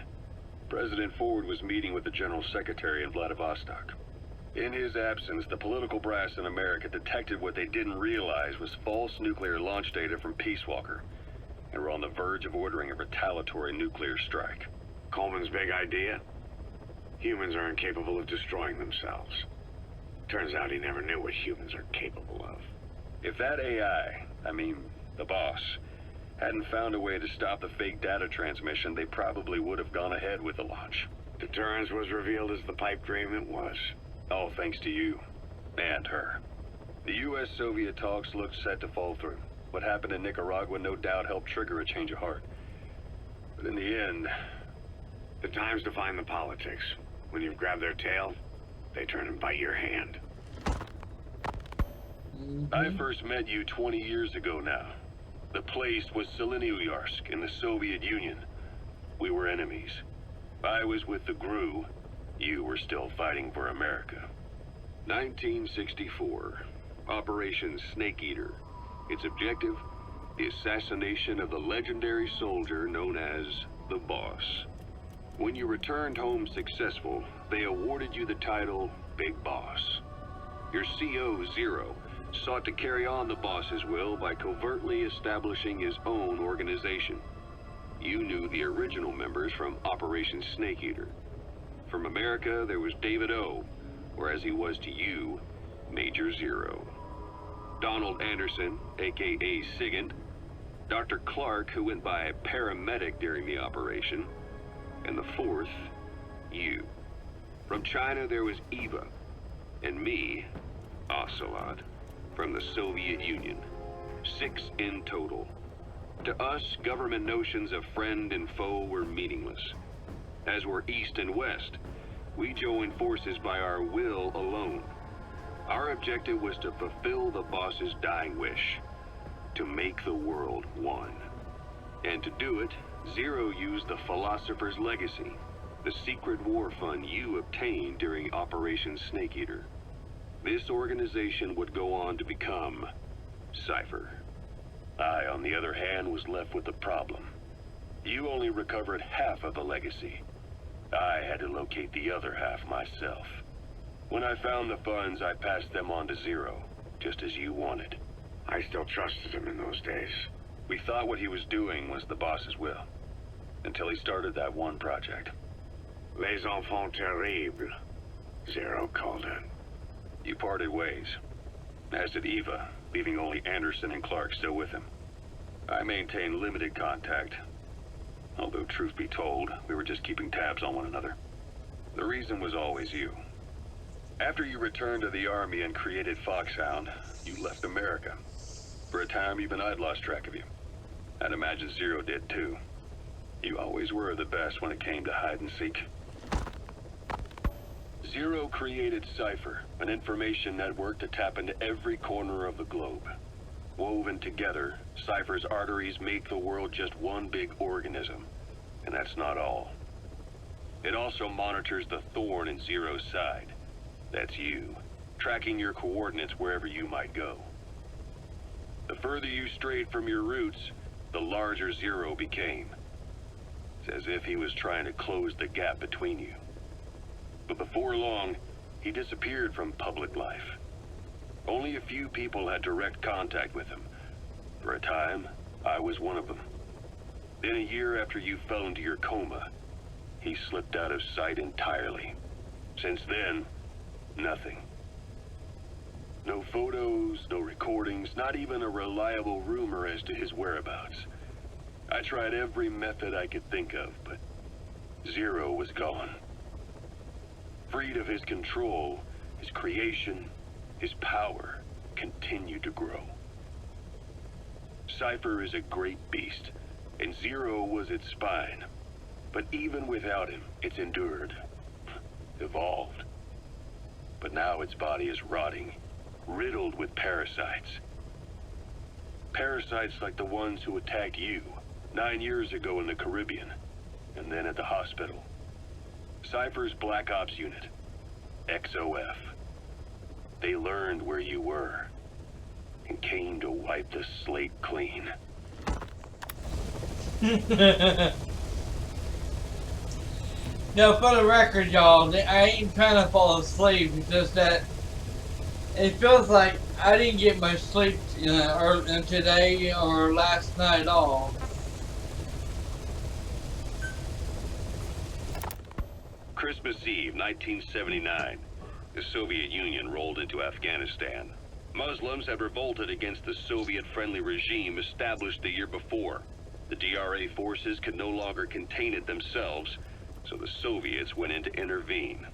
President Ford was meeting with the General Secretary in Vladivostok. In his absence, the political brass in America detected what they didn't realize was false nuclear launch data from Peace Walker, and were on the verge of ordering a retaliatory nuclear strike. Coleman's big idea? Humans are incapable of destroying themselves. Turns out he never knew what humans are capable of. If that AI, I mean, the boss, hadn't found a way to stop the fake data transmission, they probably would have gone ahead with the launch. Deterrence was revealed as the pipe dream it was. All thanks to you. And her. The U.S.-Soviet talks looked set to fall through. What happened in Nicaragua no doubt helped trigger a change of heart. But in the end... The times define the politics. When you've grabbed their tail, they turn and bite your hand. I first met you 20 years ago now. The place was Selenouyarsk in the Soviet Union. We were enemies. I was with the GRU. You were still fighting for America. 1964. Operation Snake Eater. Its objective? The assassination of the legendary soldier known as the Boss. When you returned home successful, they awarded you the title Big Boss. Your CO, Zero, sought to carry on the boss's will by covertly establishing his own organization. You knew the original members from Operation Snake Eater. From America, there was David O, or as he was to you, Major Zero. Donald Anderson, aka Sigint. Dr. Clark, who went by paramedic during the operation. And the fourth, you. From China, there was Eva. And me, Ocelot, from the Soviet Union. 6 in total. To us, government notions of friend and foe were meaningless. As were East and West, we joined forces by our will alone. Our objective was to fulfill the boss's dying wish, to make the world one. And to do it, Zero used the Philosopher's Legacy, the secret war fund you obtained during Operation Snake Eater. This organization would go on to become Cypher. I, on the other hand, was left with the problem. You only recovered half of the legacy. I had to locate the other half myself. When I found the funds, I passed them on to Zero, just as you wanted. I still trusted him in those days. We thought what he was doing was the boss's will, until he started that one project. Les enfants terribles, Zero called it. You parted ways, as did Eva, leaving only Anderson and Clark still with him. I maintained limited contact, although truth be told, we were just keeping tabs on one another. The reason was always you. After you returned to the Army and created Foxhound, you left America. For a time, even I'd lost track of you. I'd imagine Zero did too. You always were the best when it came to hide and seek. Zero created Cypher, an information network to tap into every corner of the globe. Woven together, Cypher's arteries make the world just one big organism. And that's not all. It also monitors the thorn in Zero's side. That's you, tracking your coordinates wherever you might go. The further you strayed from your roots, the larger Zero became. It's as if he was trying to close the gap between you. But before long, he disappeared from public life. Only a few people had direct contact with him. For a time, I was one of them. Then a year after you fell into your coma, he slipped out of sight entirely. Since then, nothing. No photos, no recordings, not even a reliable rumor as to his whereabouts. I tried every method I could think of, but Zero was gone. Freed of his control, his creation, his power continued to grow. Cypher is a great beast, and Zero was its spine. But even without him, it's endured. Evolved. But now its body is rotting, riddled with parasites. Parasites like the ones who attacked you 9 years ago in the Caribbean, and then at the hospital. Cypher's Black Ops Unit, XOF. They learned where you were, and came to wipe the slate clean. Now, for the record, y'all, I ain't trying to fall asleep. It's just that it feels like I didn't get much sleep today or last night at all. Christmas Eve, 1979. The Soviet Union rolled into Afghanistan. Muslims had revolted against the Soviet-friendly regime established the year before. The DRA forces could no longer contain it themselves, so the Soviets went in to intervene.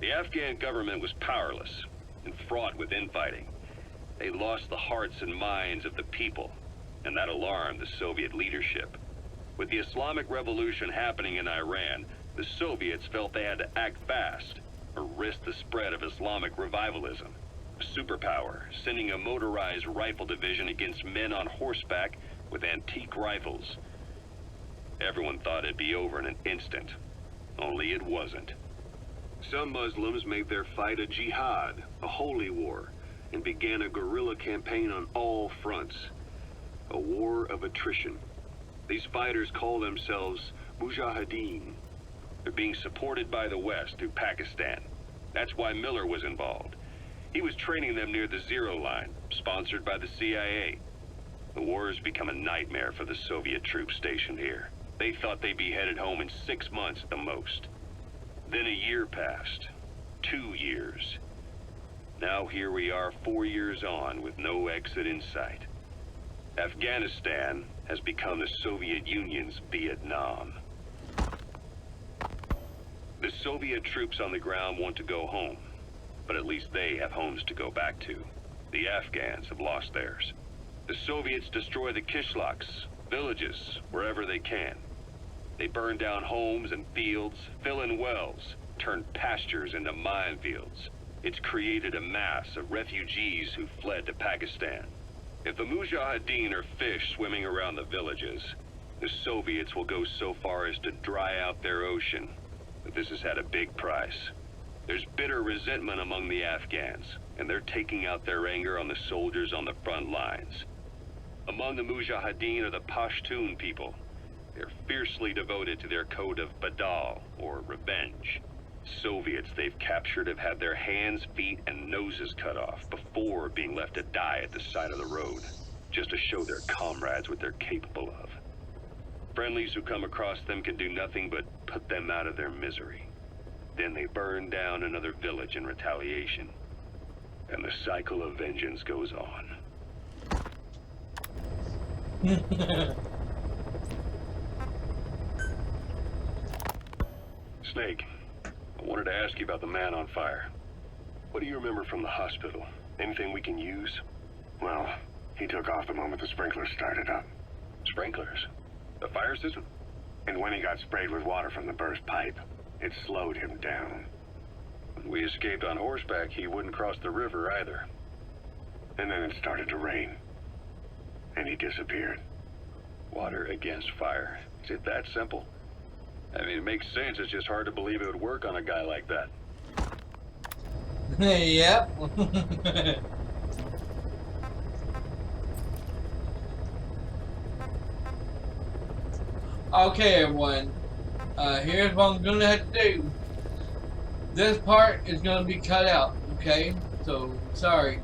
The Afghan government was powerless and fraught with infighting. They lost the hearts and minds of the people, and that alarmed the Soviet leadership. With the Islamic Revolution happening in Iran, the Soviets felt they had to act fast or risk the spread of Islamic revivalism. A superpower, sending a motorized rifle division against men on horseback with antique rifles. Everyone thought it'd be over in an instant. Only it wasn't. Some Muslims made their fight a jihad, a holy war, and began a guerrilla campaign on all fronts. A war of attrition. These fighters call themselves Mujahideen. They're being supported by the West through Pakistan. That's why Miller was involved. He was training them near the Zero Line, sponsored by the CIA. The war has become a nightmare for the Soviet troops stationed here. They thought they'd be headed home in 6 months at the most. Then a year passed. 2 years. Now here we are 4 years on with no exit in sight. Afghanistan has become the Soviet Union's Vietnam. The Soviet troops on the ground want to go home, but at least they have homes to go back to. The Afghans have lost theirs. The Soviets destroy the kishlaks, villages, wherever they can. They burn down homes and fields, fill in wells, turn pastures into minefields. It's created a mass of refugees who fled to Pakistan. If the Mujahideen are fish swimming around the villages, the Soviets will go so far as to dry out their ocean. But this has had a big price. There's bitter resentment among the Afghans, and they're taking out their anger on the soldiers on the front lines. Among the Mujahideen are the Pashtun people. They're fiercely devoted to their code of Badal, or revenge. Soviets they've captured have had their hands, feet, and noses cut off before being left to die at the side of the road, just to show their comrades what they're capable of. Friendlies who come across them can do nothing but put them out of their misery. Then they burn down another village in retaliation. And the cycle of vengeance goes on. Snake, I wanted to ask you about the man on fire. What do you remember from the hospital? Anything we can use? Well, he took off the moment the sprinklers started up. Sprinklers? The fire system? And when he got sprayed with water from the burst pipe, it slowed him down. When we escaped on horseback, he wouldn't cross the river either. And then it started to rain. And he disappeared. Water against fire. Is it that simple? I mean, it makes sense. It's just hard to believe it would work on a guy like that. Yep. Okay, everyone. Here's what I'm gonna have to do. This part is gonna be cut out, okay? So, sorry.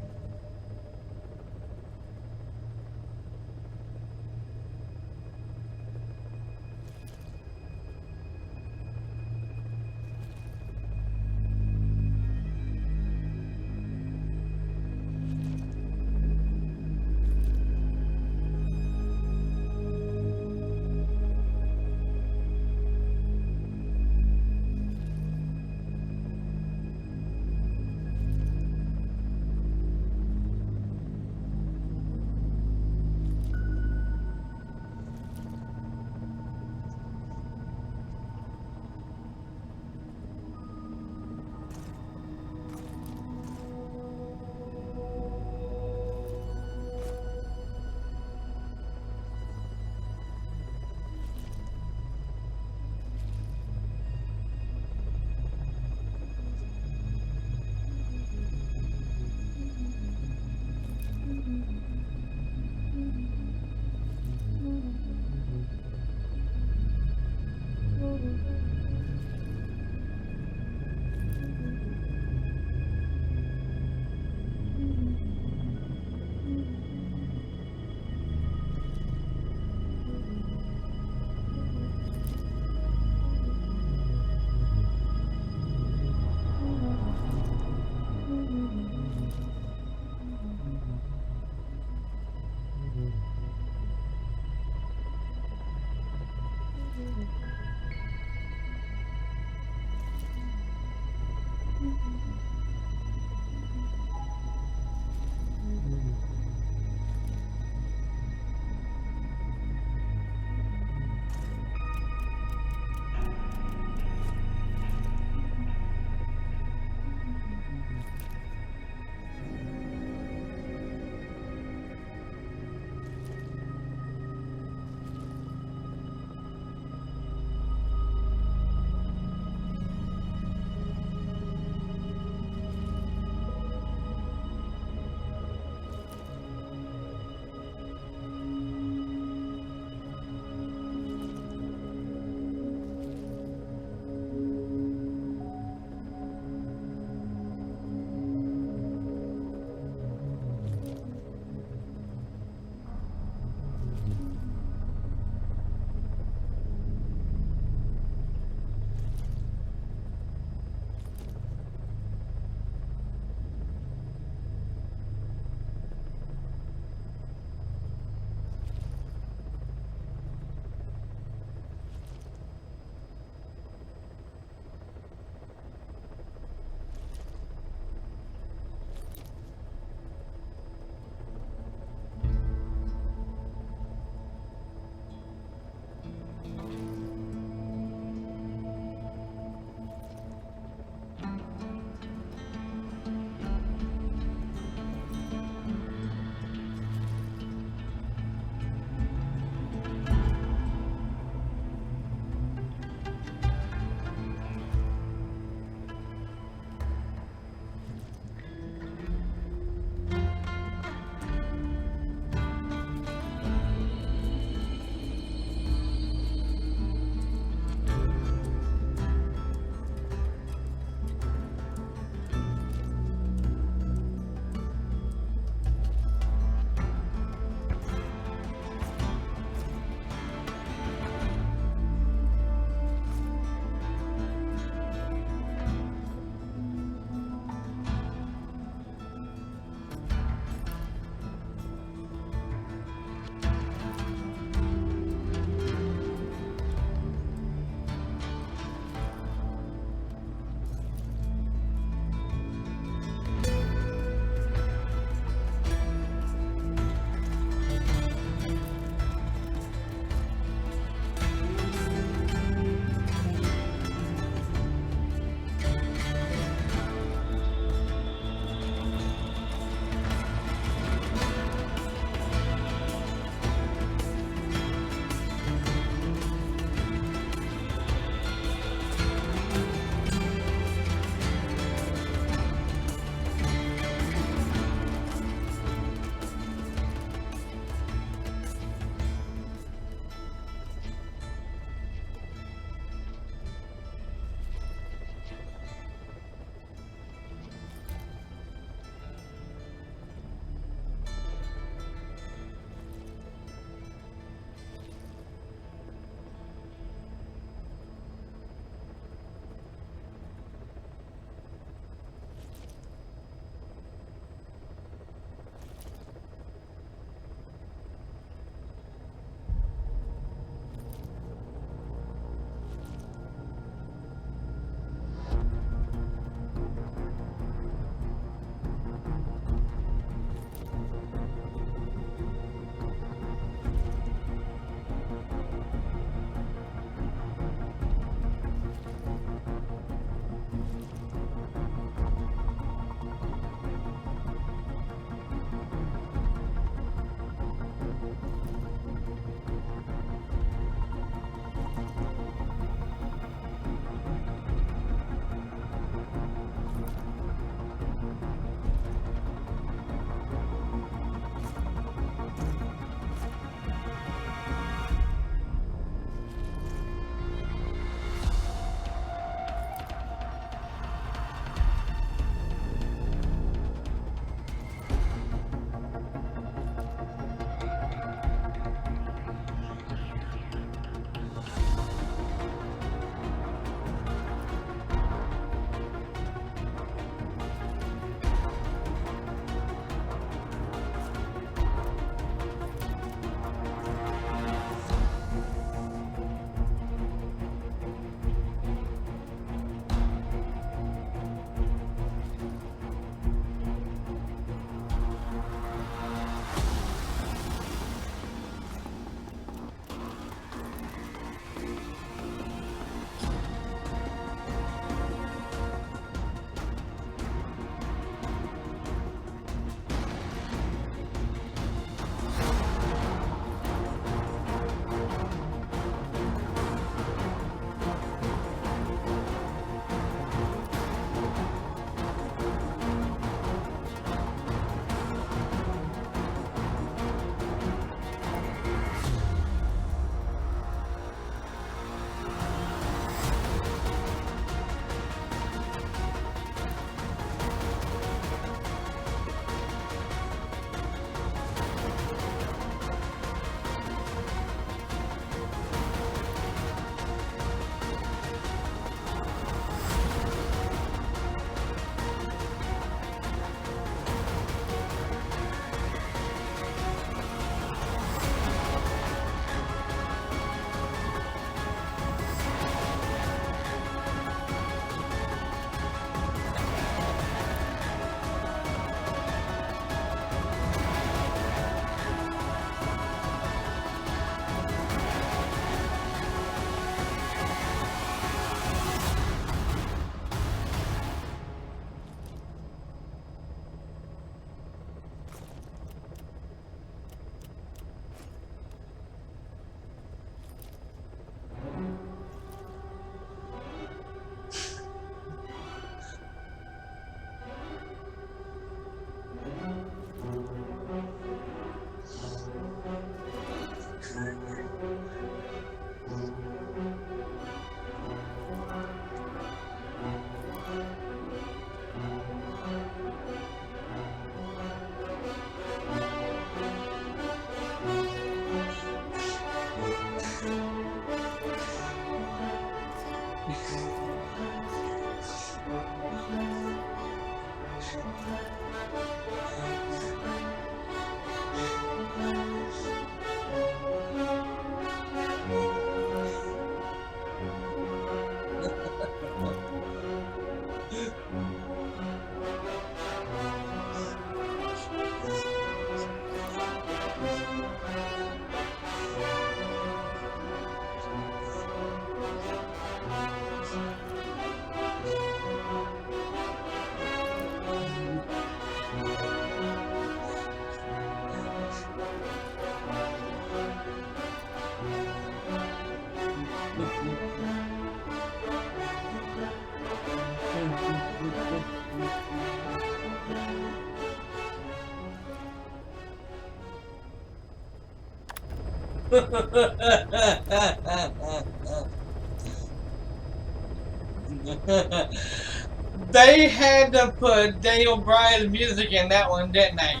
They had to put Daniel Bryan's music in that one, didn't they?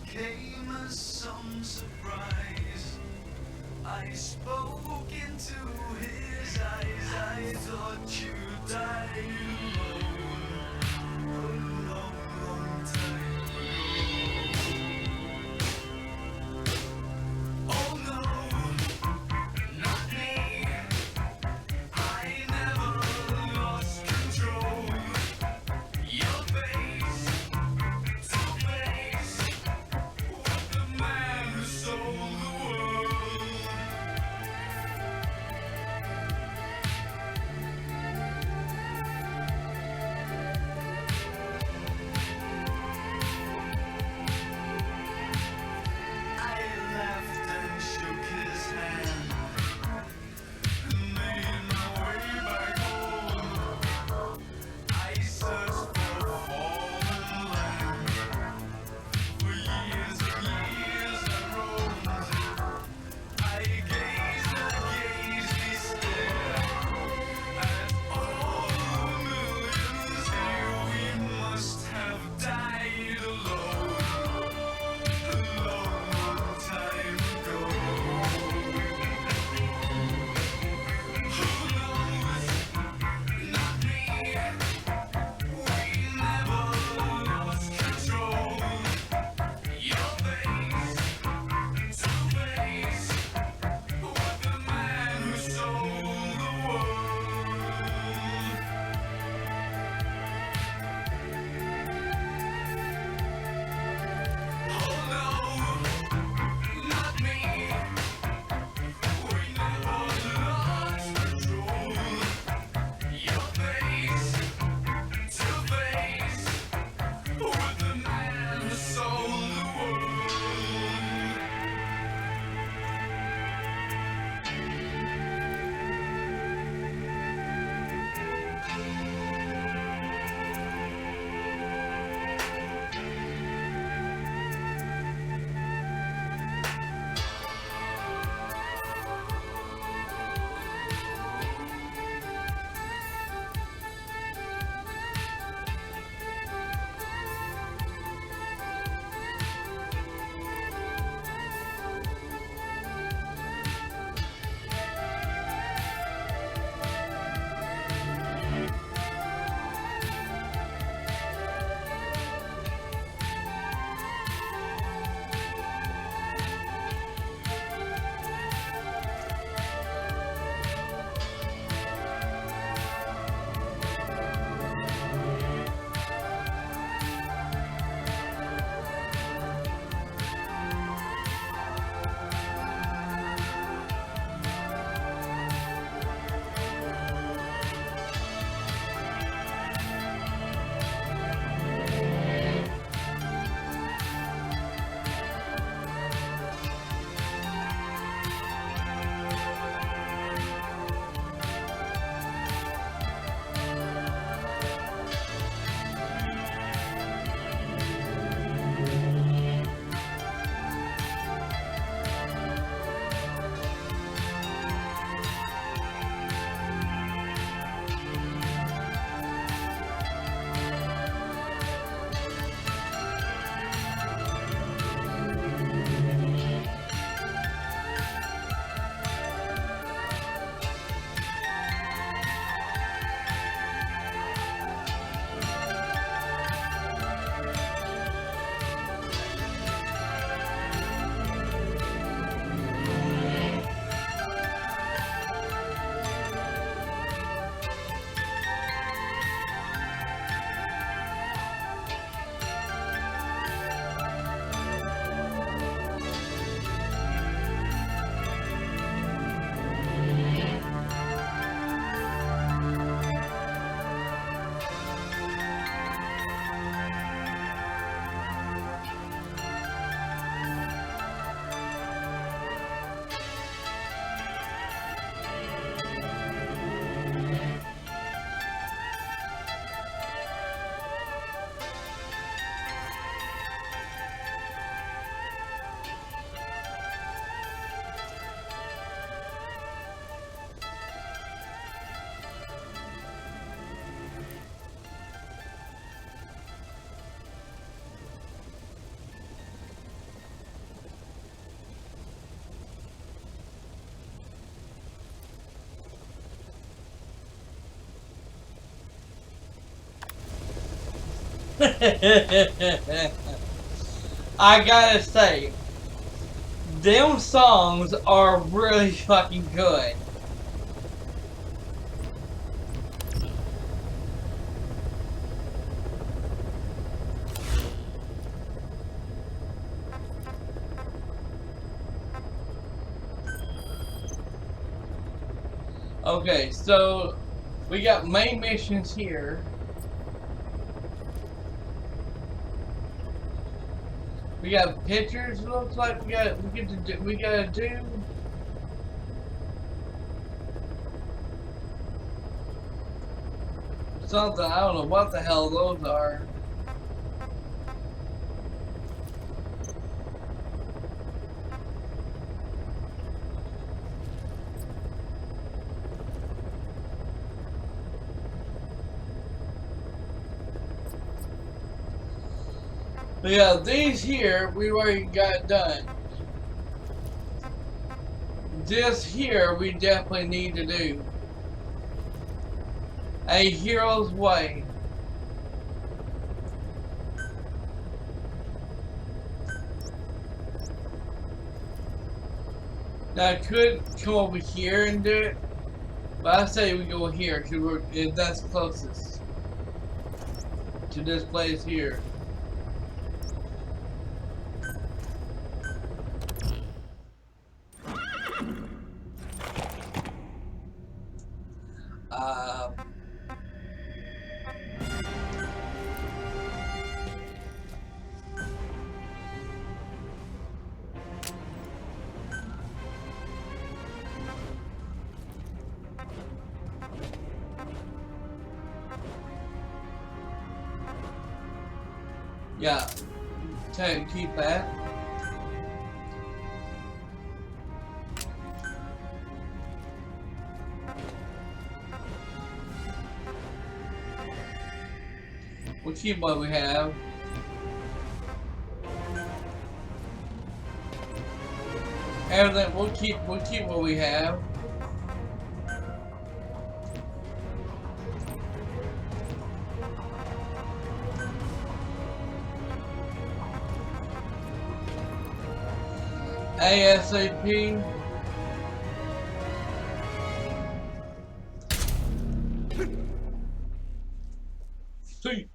Came as some surprise. I spoke into his eyes. I thought you died alone a long, long time ago. Oh no, not me. I never lost control. Your face to face. The man who sold the world. I gotta say, them songs are really fucking good. Okay, so we got main missions here. We got pictures. It looks like we gotta do. Something. I don't know what the hell those are. But yeah, these here we already got done. This here we definitely need to do. A Hero's Way. Now I could come over here and do it, but I say we go here because that's closest to this place here. Yeah, keep that. We'll keep what we have. Everything we'll keep what we have. ASAP. See.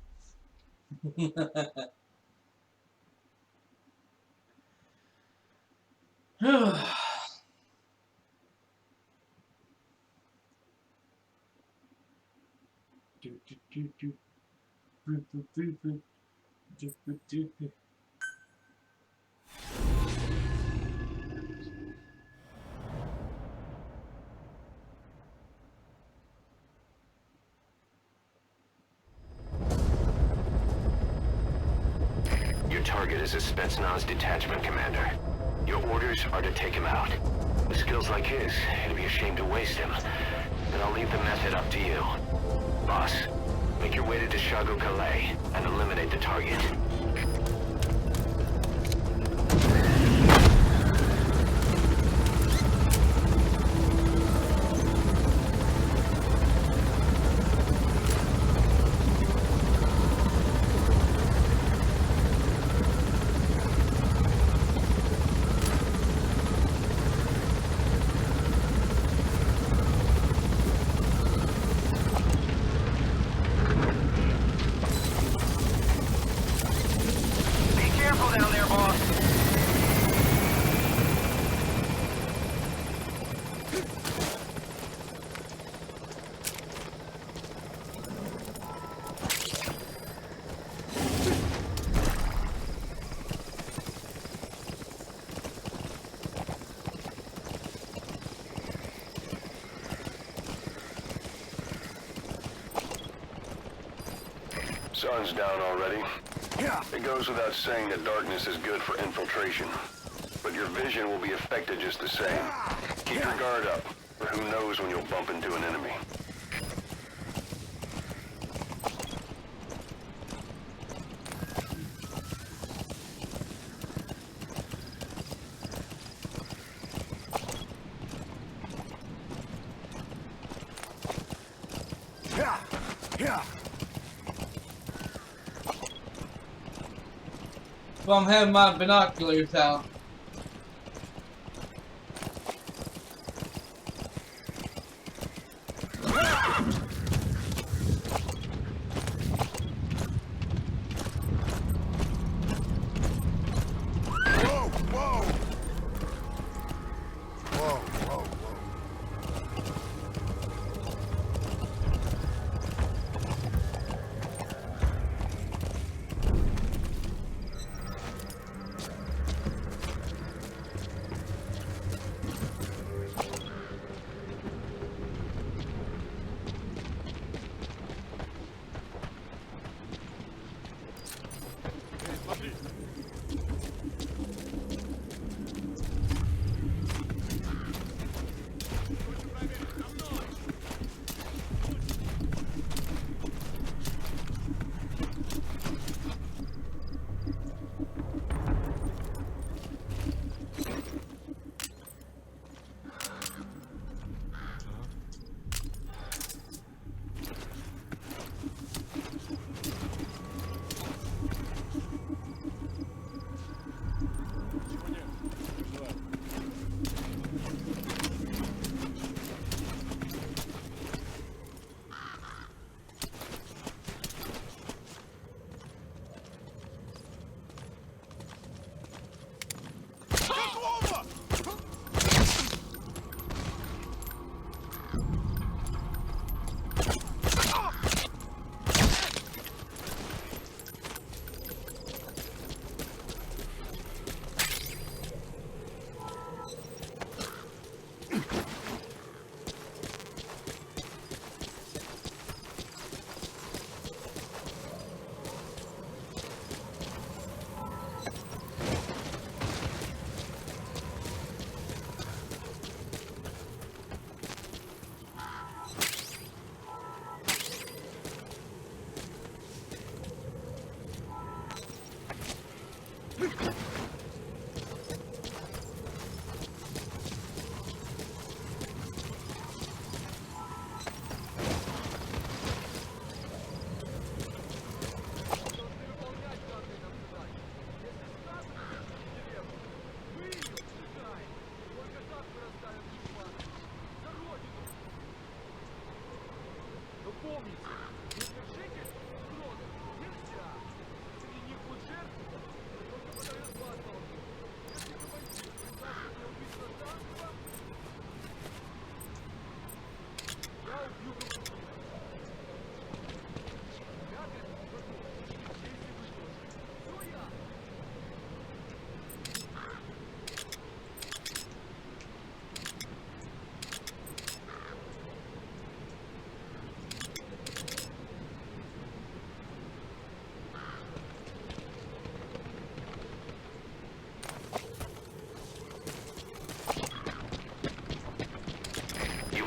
Your target is a Spetsnaz detachment commander. Your orders are to take him out. With skills like his, it'd be a shame to waste him. But I'll leave the method up to you. Boss, make your way to Deshago Calais and eliminate the target. Sun's down already. It goes without saying that darkness is good for infiltration. But your vision will be affected just the same. Keep your guard up, or who knows when you'll bump into an enemy. from having my binoculars out.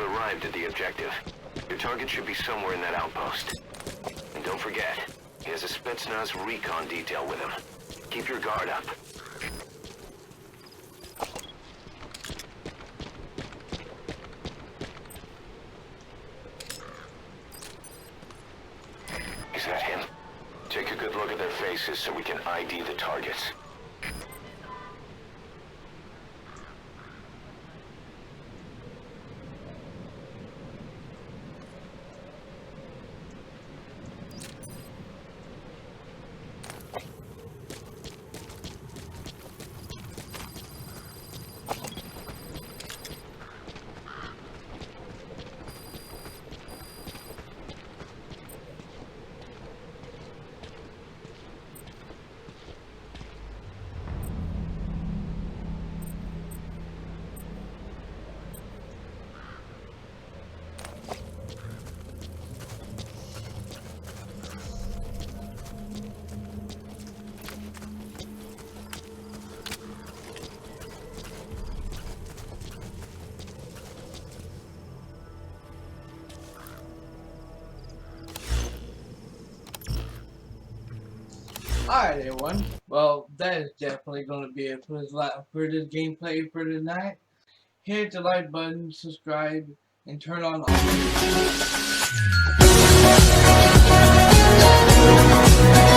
Arrived at the objective. Your target should be somewhere in that outpost. And don't forget, he has a Spetsnaz recon detail with him. Keep your guard up. Is that him? Take a good look at their faces so we can ID the targets. Alright everyone, well that is definitely going to be it for this gameplay for tonight. Hit the like button, subscribe, and turn on all